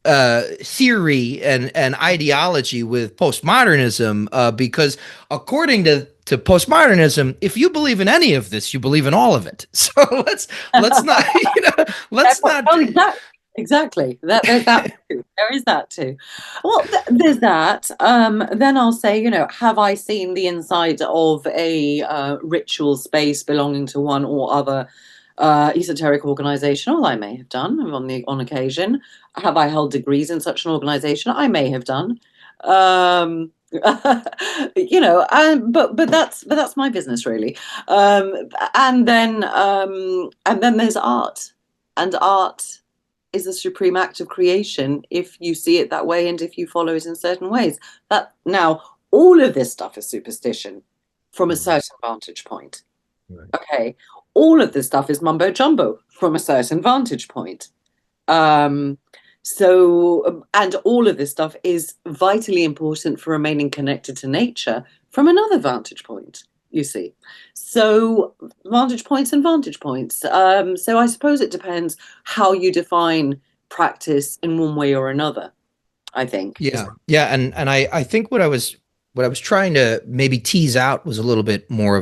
theory and ideology with postmodernism, because according to postmodernism, if you believe in any of this, you believe in all of it. So let's not, you know, let's not. Oh, exactly. There's that too. There is that too. Well, there's that. Then I'll say, you know, have I seen the inside of a ritual space belonging to one or other esoteric organization? Well, I may have done on occasion. Have I held degrees in such an organization? I may have done. You know, but that's my business, really. And then there's art, and art is a supreme act of creation if you see it that way and if you follow it in certain ways. That now, All of this stuff is superstition from a Mhm. certain vantage point. Right. Okay. All of this stuff is mumbo jumbo from a certain vantage point. Um, and all of this stuff is vitally important for remaining connected to nature from another vantage point, you see. So, vantage points and vantage points. So, I suppose it depends how you define practice in one way or another, I think. Yeah. Yeah. And I think what I was trying to maybe tease out was a little bit more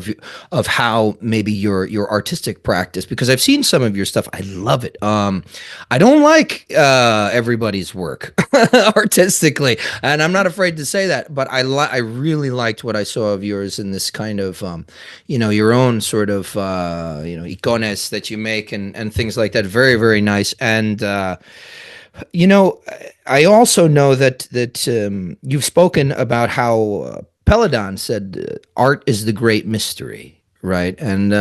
of how maybe your artistic practice, because I've seen some of your stuff. I love it. I don't like everybody's work artistically, and I'm not afraid to say that, but I really liked what I saw of yours in this kind of your own sort of icones that you make and things like that. Very, very nice. And you know, I also know that you've spoken about how Peladon said art is the great mystery, right? And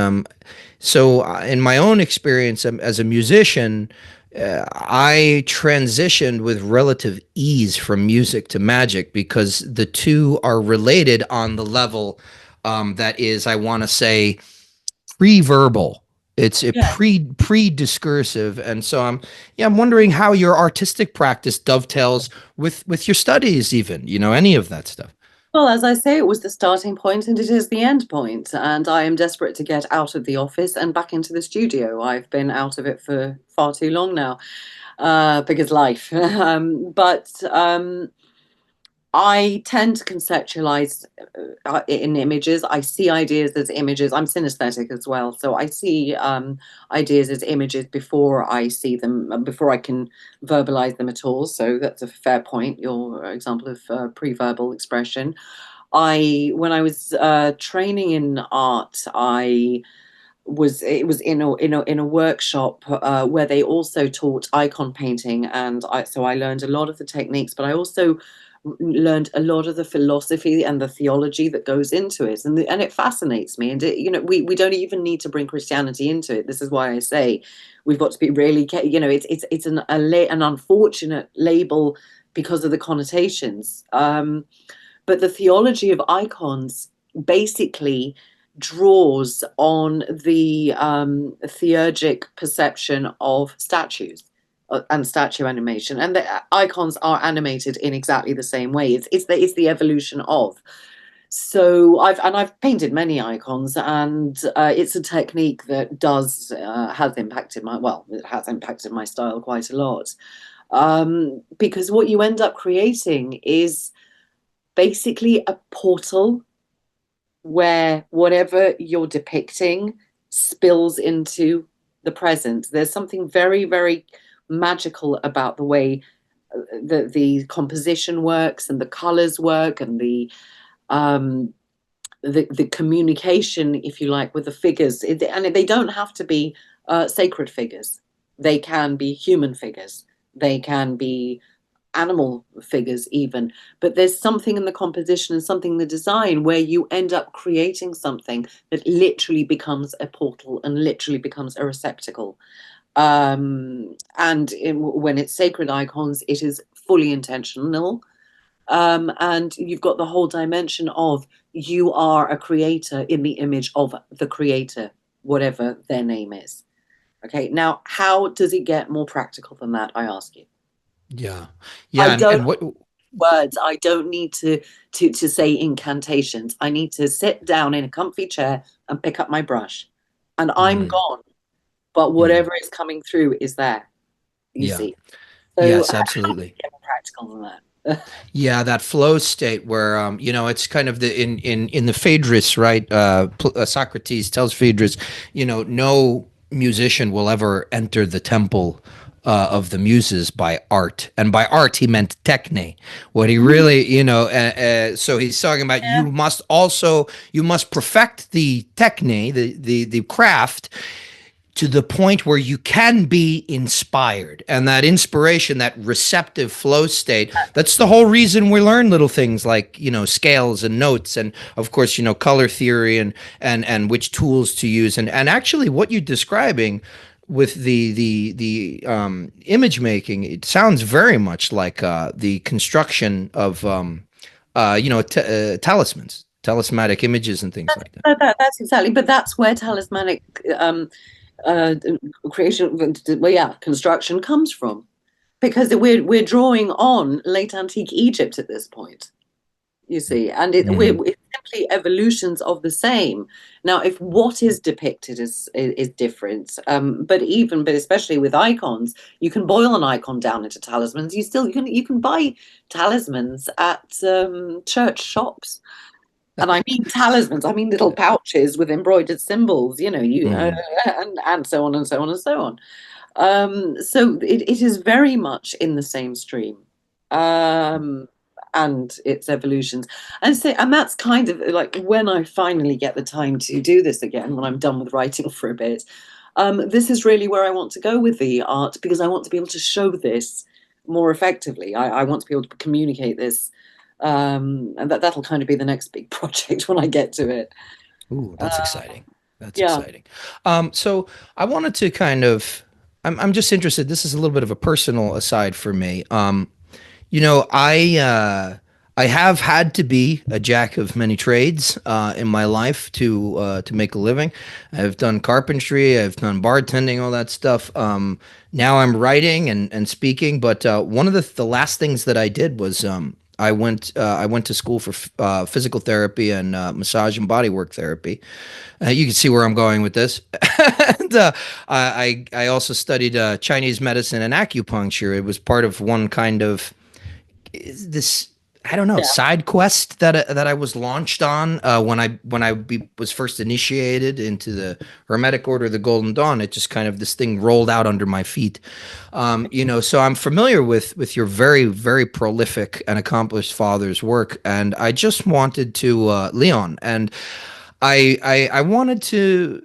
so, in my own experience as a musician, I transitioned with relative ease from music to magic because the two are related on the level that is, I want to say, pre-verbal. It's a Yeah. pre-discursive, and so I'm wondering how your artistic practice dovetails with your studies, even any of that stuff. Well, as I say, it was the starting point and it is the end point. And I am desperate to get out of the office and back into the studio. I've been out of it for far too long now, because life. But I tend to conceptualize in images. I see ideas as images. I'm synesthetic as well, so I see ideas as images before I see them, before I can verbalize them at all. So that's a fair point. Your example of pre-verbal expression. When I was training in art, it was in a workshop where they also taught icon painting, and I learned a lot of the techniques, but I also learned a lot of the philosophy and the theology that goes into it, and it fascinates me. And we don't even need to bring Christianity into it. This is why I say we've got to be really it's an unfortunate label because of the connotations. But the theology of icons basically draws on the theurgic perception of statues and statue animation, and the icons are animated in exactly the same way. It's the evolution of. So I've painted many icons, and it's a technique that does it has impacted my style quite a lot, because what you end up creating is basically a portal where whatever you're depicting spills into the present. There's something very, very magical about the way the composition works and the colors work and um, the communication, if you like, with the figures. And they don't have to be sacred figures. They can be human figures. They can be animal figures even, but there's something in the composition and something in the design where you end up creating something that literally becomes a portal and literally becomes a receptacle. When it's sacred icons, it is fully intentional. And you've got the whole dimension of you are a creator in the image of the creator, whatever their name is. Okay, now how does it get more practical than that, I ask you? Yeah, I yeah, don't and what? words. I don't need to say incantations. I need to sit down in a comfy chair and pick up my brush, and I'm Mhm, gone. But mhm. whatever is coming through is there. You Yeah, see. So yes, how do you absolutely. get more practical than that? Yeah, that flow state where it's kind of the in the Phaedrus, right? Socrates tells Phaedrus, no musician will ever enter the temple of the muses by art, and by art he meant techne. What he really, so he's talking about Yeah. you must perfect the techne, the craft, to the point where you can be inspired, and that inspiration, that receptive flow state, that's the whole reason we learn little things like scales and notes, and of course color theory, and which tools to use, and actually what you're describing with the image making, it sounds very much like the construction of talismans, talismanic images and things like that. That's exactly, but that's where talismanic uh, creation, well, yeah, construction comes from, because we're drawing on late antique Egypt at this point. You see, and Hmm. it's simply evolutions of the same. Now, if what is depicted is different, but especially with icons, you can boil an icon down into talismans. You can buy talismans at church shops. And I mean talismans, I mean little pouches with embroidered symbols, Hmm. and so on and so on and so on. So it is very much in the same stream. Um, and its evolutions. And that's kind of like when I finally get the time to do this again, when I'm done with writing for a bit. This is really where I want to go with the art, because I want to be able to show this more effectively. I want to be able to communicate this. And that'll kind of be the next big project when I get to it. Ooh, Uh, that's exciting. That's yeah. exciting. So I wanted to kind of, I'm just interested. This is a little bit of a personal aside for me. You know, I have had to be a jack of many trades in my life to make a living. I've done carpentry, I've done bartending, all that stuff. Now I'm writing and speaking, but one of the last things that I did was I went to school for physical therapy and massage and bodywork therapy. You can see where I'm going with this. And I also studied Chinese medicine and acupuncture. It was part of one kind of this, I don't know, Yeah. side quest that I was launched on when I was first initiated into the Hermetic Order of the Golden Dawn. It just kind of, this thing rolled out under my feet. So I'm familiar with your very, very prolific and accomplished father's work, and I just wanted to Leon, and I wanted to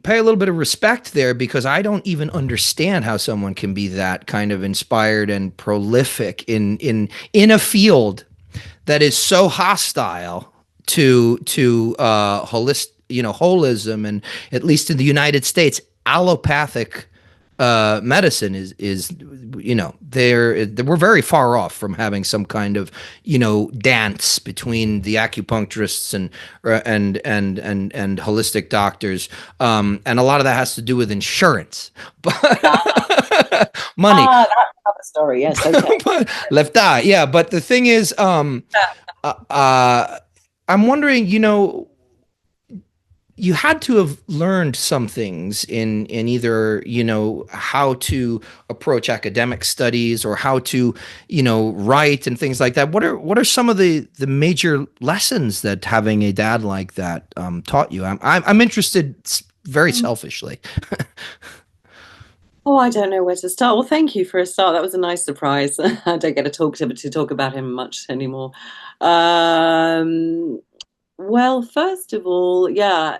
pay a little bit of respect there, because I don't even understand how someone can be that kind of inspired and prolific in a field that is so hostile to holism, and at least in the United States, allopathic medicine is we're very far off from having some kind of dance between the acupuncturists and holistic doctors, and a lot of that has to do with insurance, but money. That's another story. Yes. Okay. Left eye, yeah. But the thing is, uh, uh, I'm wondering, you had to have learned some things in either how to approach academic studies, or how to write and things like that. What are some of the major lessons that having a dad like that taught you? I'm interested, very selfishly. Oh, I don't know where to start. Well, thank you for a start. That was a nice surprise. I don't get to talk about him much anymore. Um, well, first of all, yeah,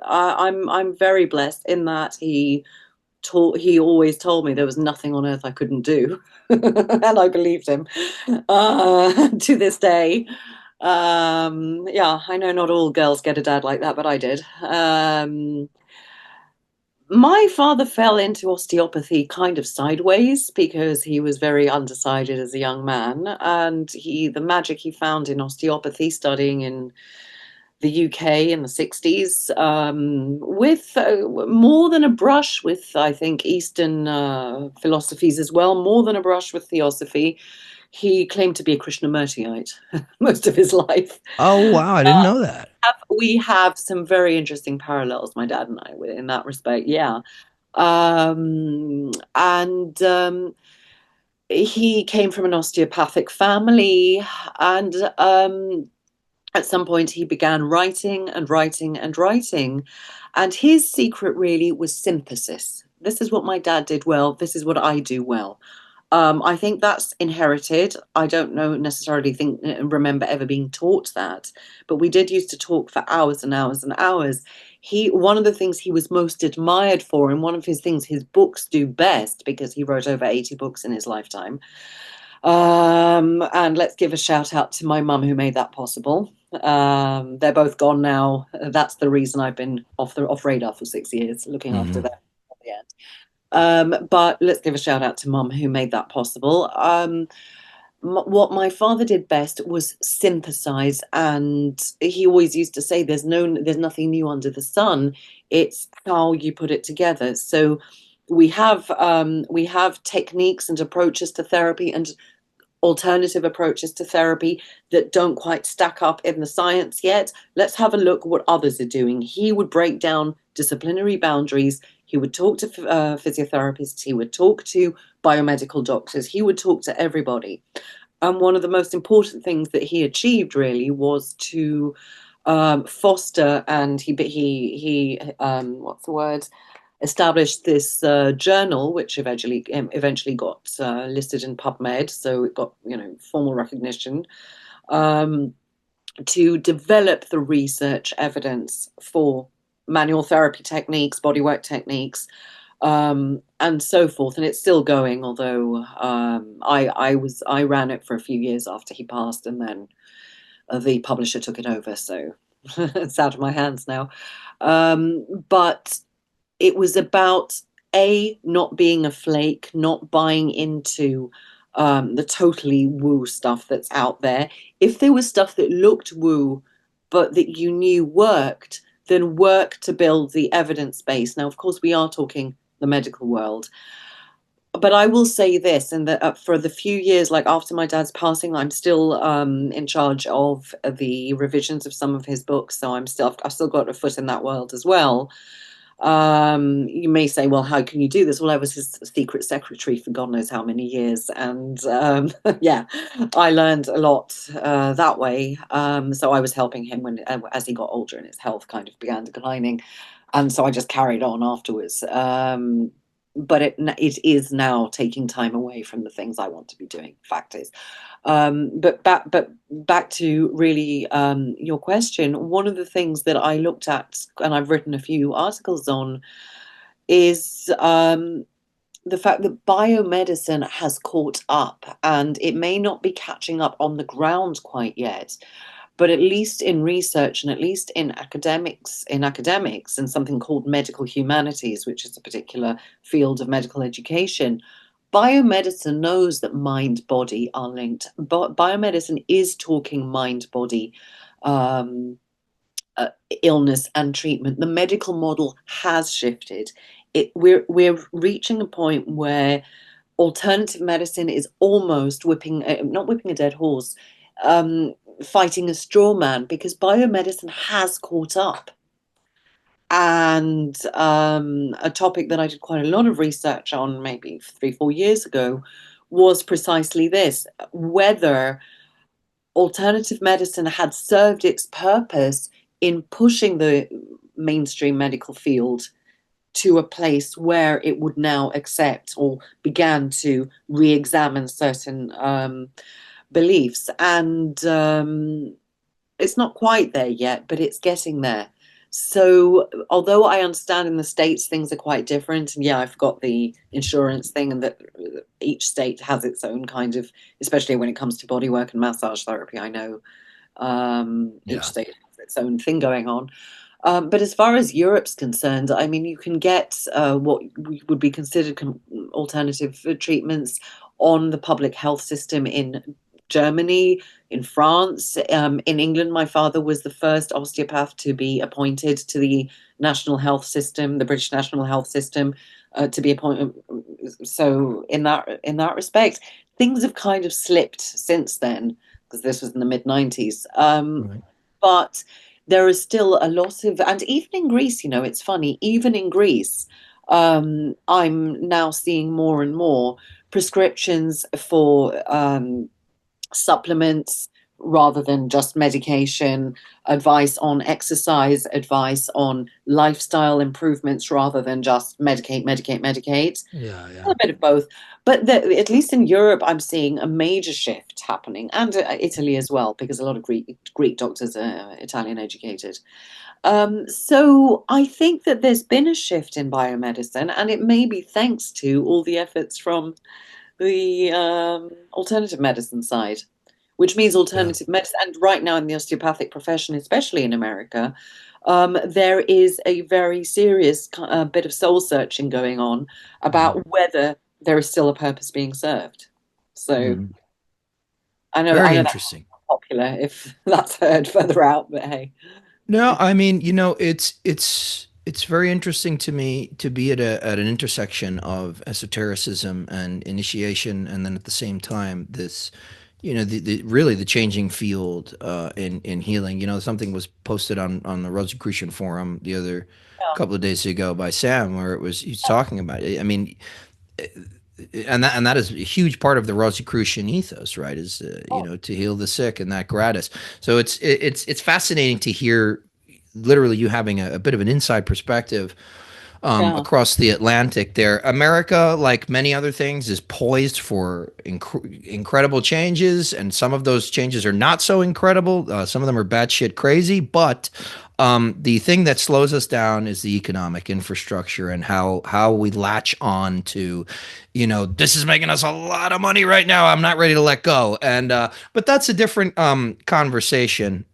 I'm very blessed in that he always told me there was nothing on earth I couldn't do, and I believed him to this day. Yeah, I know not all girls get a dad like that, but I did. My father fell into osteopathy kind of sideways, because he was very undecided as a young man, and the magic he found in osteopathy, studying in the UK in the 60s, with more than a brush with, I think, Eastern philosophies as well, more than a brush with theosophy. He claimed to be a Krishnamurtiite most of his life. Oh wow, I didn't know that. We have some very interesting parallels, my dad and I, in that respect. Yeah. And he came from an osteopathic family, and at some point he began writing and writing and writing. And his secret really was synthesis. This is what my dad did well. This is what I do well. I think that's inherited. I don't know necessarily remember ever being taught that, but we did used to talk for hours and hours and hours. One of the things he was most admired for, and one of his things his books do best, because he wrote over 80 books in his lifetime. And let's give a shout out to my mum who made that possible. They're both gone now. That's the reason I've been off radar for 6 years, looking after Hmm. them at the end. But let's give a shout out to Mum who made that possible. what my father did best was synthesize, and he always used to say, there's nothing new under the sun. It's how you put it together. So we have techniques and approaches to therapy and alternative approaches to therapy that don't quite stack up in the science yet. Let's have a look what others are doing. He would break down disciplinary boundaries. He would talk to physiotherapists. He would talk to biomedical doctors. He would talk to everybody. And one of the most important things that he achieved really was to foster, and he what's the word, established this journal, which eventually got listed in PubMed, so it got formal recognition, to develop the research evidence for manual therapy techniques, bodywork techniques, and so forth. And it's still going, although I ran it for a few years after he passed, and then the publisher took it over, so it's out of my hands now. But it was about not being a flake, not buying into the totally woo stuff that's out there. If there was stuff that looked woo, but that you knew worked, then work to build the evidence base. Now, of course, we are talking the medical world. But I will say this, and that for the few years, like after my dad's passing, I'm still in charge of the revisions of some of his books. So I've still got a foot in that world as well. You may say, well, how can you do this? Well, I was his secret secretary for God knows how many years, and yeah, I learned a lot that way. So I was helping him as he got older and his health kind of began declining, and so I just carried on afterwards. But it is now taking time away from the things I want to be doing. Fact is. But back to really your question. One of the things that I looked at, and I've written a few articles on, is the fact that biomedicine has caught up, and it may not be catching up on the ground quite yet, but at least in research and at least in academics and something called medical humanities, which is a particular field of medical education, biomedicine knows that mind body are linked. Biomedicine is talking mind body illness and treatment. The medical model has shifted. We're reaching a point where alternative medicine is almost not whipping a dead horse, fighting a straw man, because biomedicine has caught up. And a topic that I did quite a lot of research on maybe 3-4 years ago was precisely this: whether alternative medicine had served its purpose in pushing the mainstream medical field to a place where it would now accept or began to re-examine certain beliefs. And it's not quite there yet, but it's getting there. So although I understand in the States things are quite different, and yeah, I've got the insurance thing, and that each state has its own kind of, especially when it comes to bodywork and massage therapy, I know each state has its own thing going on. But as far as Europe's concerned, I mean, you can get what would be considered alternative treatments on the public health system in Germany, in France, in England. My father was the first osteopath to be appointed to the national health system, the British national health system, to be appointed. So in that respect, things have kind of slipped since then, because this was in the mid-90s. Right. But there is still a lot of, and even in Greece, it's funny, even in Greece, I'm now seeing more and more prescriptions for supplements rather than just medication, advice on exercise, advice on lifestyle improvements rather than just medicate. Yeah, yeah. A bit of both. But at least in Europe, I'm seeing a major shift happening, and Italy as well, because a lot of Greek doctors are Italian educated. So I think that there's been a shift in biomedicine, and it may be thanks to all the efforts from the alternative medicine side, which means alternative medicine. And right now in the osteopathic profession, especially in America, there is a very serious bit of soul searching going on about whether there is still a purpose being served. So I Very know that's interesting. popular if that's heard further out, but hey. No, I mean, it's very interesting to me to be at an intersection of esotericism and initiation, and then at the same time, this, the really the changing field in healing. Something was posted on the Rosicrucian forum the other couple of days ago by Sam, where he's talking about it. I mean, and that is a huge part of the Rosicrucian ethos, right? Is to heal the sick and that gratis. So it's fascinating to hear, literally, you having a bit of an inside perspective Yeah. across the Atlantic there. America, like many other things, is poised for incredible changes, and some of those changes are not so incredible. Some of them are batshit crazy, but the thing that slows us down is the economic infrastructure and how we latch on to, this is making us a lot of money right now. I'm not ready to let go, and but that's a different conversation.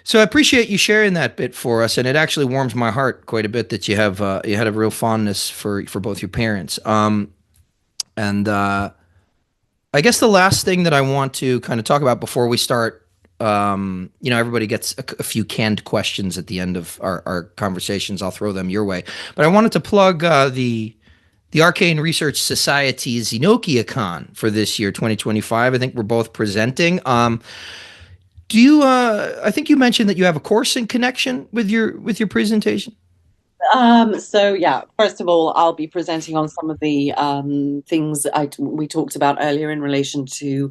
So I appreciate you sharing that bit for us, and it actually warms my heart quite a bit that you had a real fondness for both your parents. And I guess the last thing that I want to kind of talk about before we start, everybody gets a few canned questions at the end of our conversations. I'll throw them your way, but I wanted to plug the Arcane Research Society's EnokiaCon for this year, 2025. I think we're both presenting. Do you? I think you mentioned that you have a course in connection with your presentation. So yeah, first of all, I'll be presenting on some of the things we talked about earlier in relation to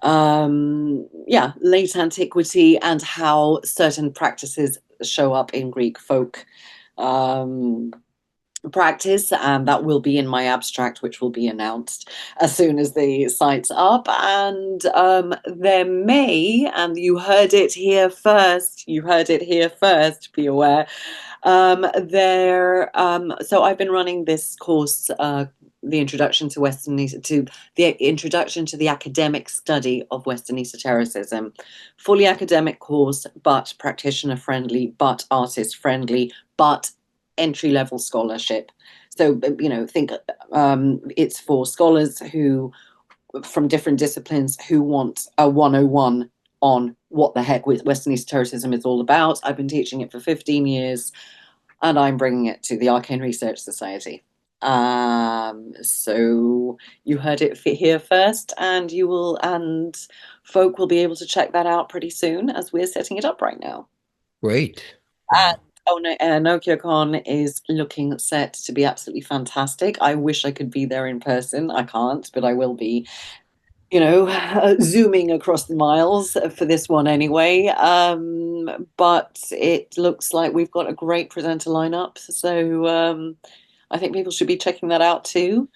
yeah, late antiquity and how certain practices show up in Greek folk um, practice, and that will be in my abstract, which will be announced as soon as the site's up. And there may, and you heard it here first, be aware. So I've been running this course, the introduction to the introduction to the academic study of Western esotericism, fully academic course, but practitioner friendly, but artist friendly, but entry level scholarship. So think it's for scholars who from different disciplines who want a 101 on what the heck Western esotericism is all about. I've been teaching it for 15 years, and I'm bringing it to the Arcane Research Society. So you heard it here first, and folk will be able to check that out pretty soon as we're setting it up right now. Great. And Wow. oh no, NokiaCon is looking set to be absolutely fantastic. I wish I could be there in person. I can't, but I will be, zooming across the miles for this one anyway. But it looks like we've got a great presenter lineup. So I think people should be checking that out too.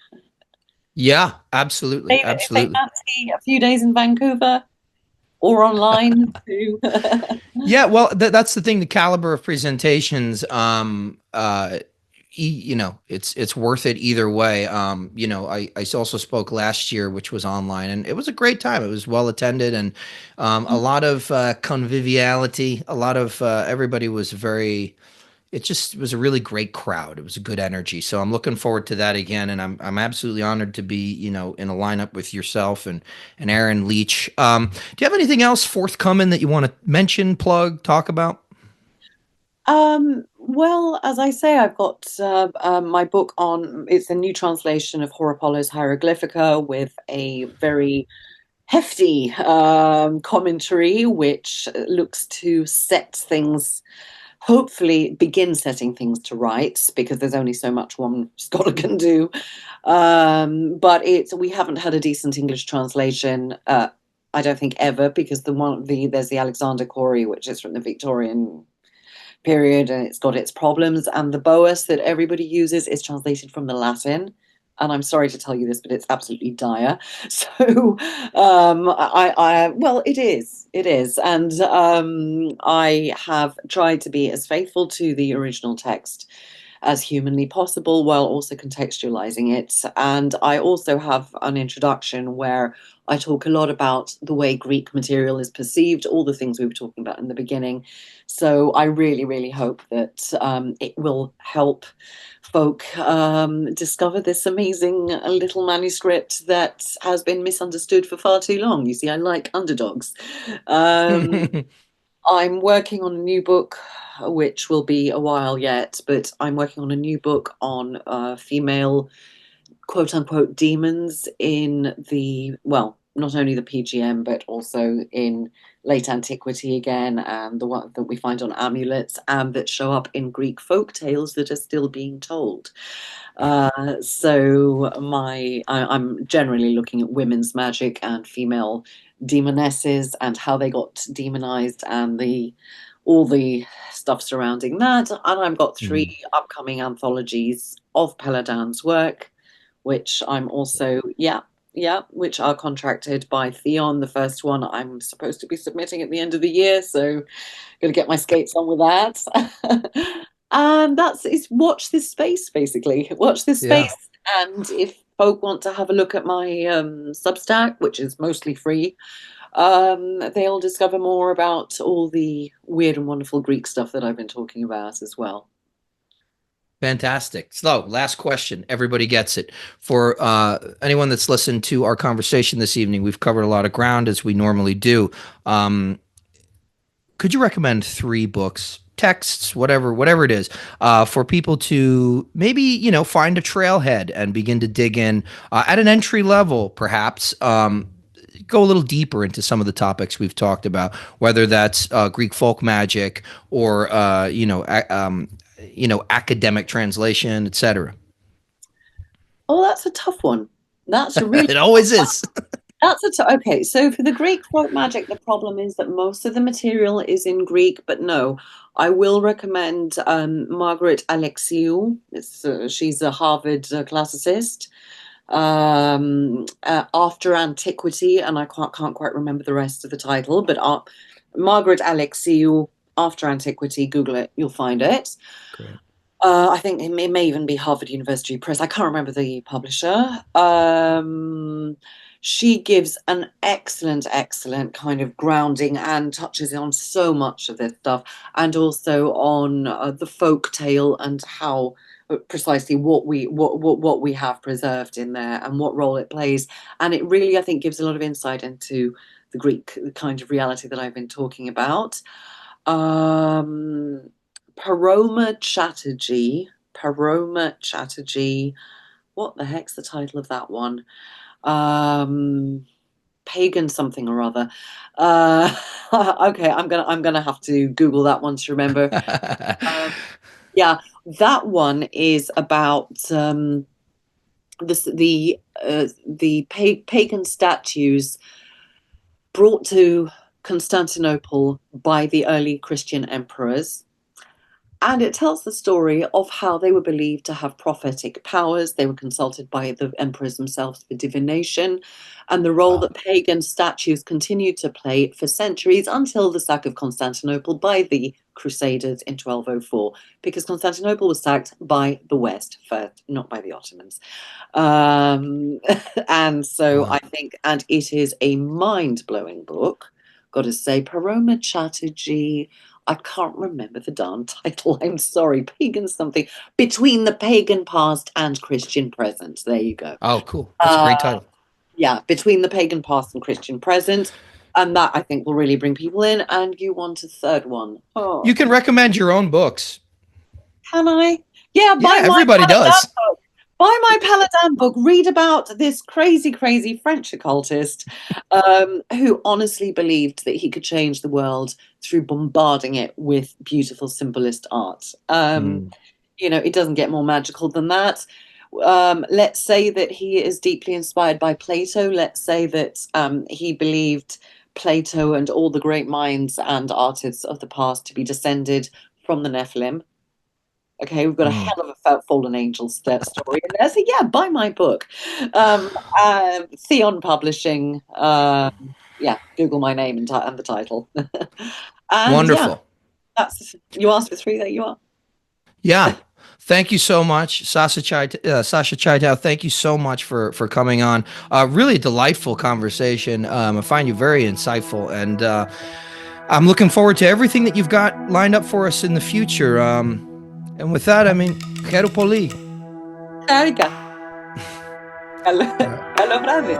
Yeah, absolutely, If they absolutely. fancy a few days in Vancouver or online too. Yeah, well, that's the thing. The caliber of presentations, it's worth it either way. I also spoke last year, which was online, and it was a great time. It was well attended, and a lot of conviviality. A lot of everybody was very. It just was a really great crowd. It was a good energy. So I'm looking forward to that again, and I'm absolutely honored to be in a lineup with yourself and Aaron Leach. Do you have anything else forthcoming that you want to mention, plug, talk about? Well, as I say, I've got my book on, it's a new translation of Horapollon's Hieroglyphica with a very hefty commentary, which looks to hopefully begin setting things to rights, because there's only so much one scholar can do. But we haven't had a decent English translation, I don't think ever, because there's the Alexander Corey, which is from the Victorian period, and it's got its problems. And the Boas that everybody uses is translated from the Latin. And I'm sorry to tell you this, but it's absolutely dire. So, well, it is. And I have tried to be as faithful to the original text as humanly possible while also contextualizing it. And I also have an introduction where I talk a lot about the way Greek material is perceived, all the things we were talking about in the beginning. So I really, really hope that it will help folk discover this amazing little manuscript that has been misunderstood for far too long. You see, I like underdogs. Um, I'm working on a new book, which will be a while yet, but I'm working on a new book on female quote unquote demons in the, well, not only the PGM, but also in late antiquity again, and the one that we find on amulets and that show up in Greek folk tales that are still being told. I'm generally looking at women's magic and female demonesses and how they got demonized and the all the stuff surrounding that. And I've got Mhm. three upcoming anthologies of Peladan's work, which I'm also, which are contracted by Theon. The first one I'm supposed to be submitting at the end of the year, so gonna get my skates on with that. And it's watch this space, basically. Watch this Yeah. space. And if folk want to have a look at my Substack, which is mostly free, they'll discover more about all the weird and wonderful Greek stuff that I've been talking about as well. Fantastic. So, last question. Everybody gets it. For anyone that's listened to our conversation this evening, we've covered a lot of ground as we normally do. Could you recommend 3 books, texts, whatever it is, for people to maybe find a trailhead and begin to dig in at an entry level, perhaps? Go a little deeper into some of the topics we've talked about, whether that's Greek folk magic or academic translation, etc. Oh, that's a tough one. That's a really It always is. Okay. So for the Greek folk magic, the problem is that most of the material is in Greek, but no, I will recommend Margaret Alexiou. She's a Harvard classicist. After Antiquity, and I can't quite remember the rest of the title, but Margaret Alexiou, After Antiquity, Google it, you'll find it. Great. I think it may even be Harvard University Press. I can't remember the publisher. She gives an excellent kind of grounding and touches on so much of this stuff, and also on the folk tale and how precisely what we have preserved in there and what role it plays. And it really, I think, gives a lot of insight into the Greek kind of reality that I've been talking about. Um, Paroma Chatterjee. What the heck's the title of that one? Um, Pagan something or other. Uh, okay, I'm gonna have to Google that one to remember. Um, yeah, that one is about the pagan statues brought to Constantinople by the early Christian emperors. And it tells the story of how they were believed to have prophetic powers. They were consulted by the emperors themselves for divination, and the role Wow. that pagan statues continued to play for centuries until the sack of Constantinople by the Crusaders in 1204, because Constantinople was sacked by the West first, not by the Ottomans. Um, and so I Wow. think, and it is a mind blowing book. Got to say, Paroma Chatterjee. I can't remember the darn title. I'm sorry. Pagan something. Between the pagan past and Christian present. There you go. Oh, cool. That's a Uh, great title. yeah, between the pagan past and Christian present. And that I think will really bring people in. And you want a third one. You Oh, can recommend your own books. can I? Yeah, Yeah, everybody does. buy my Paladin book. Read about this crazy French occultist who honestly believed that he could change the world through bombarding it with beautiful symbolist art. Mm. It doesn't get more magical than that. Let's say that he is deeply inspired by Plato. Let's say that he believed Plato and all the great minds and artists of the past to be descended from the Nephilim. Okay, we've got a Mm. hell of a fallen angel story in there. So yeah, buy my book. Um, Theon Publishing. Yeah, Google my name and the title. And yeah, Wonderful. that's you asked for three. There you are. Yeah. Thank you so much, Sasha Chaitow. Thank you so much for coming on. Really delightful conversation. I find you very insightful, and I'm looking forward to everything that you've got lined up for us in the future. And with that, I mean, Horapollon. Carga. Alla frase.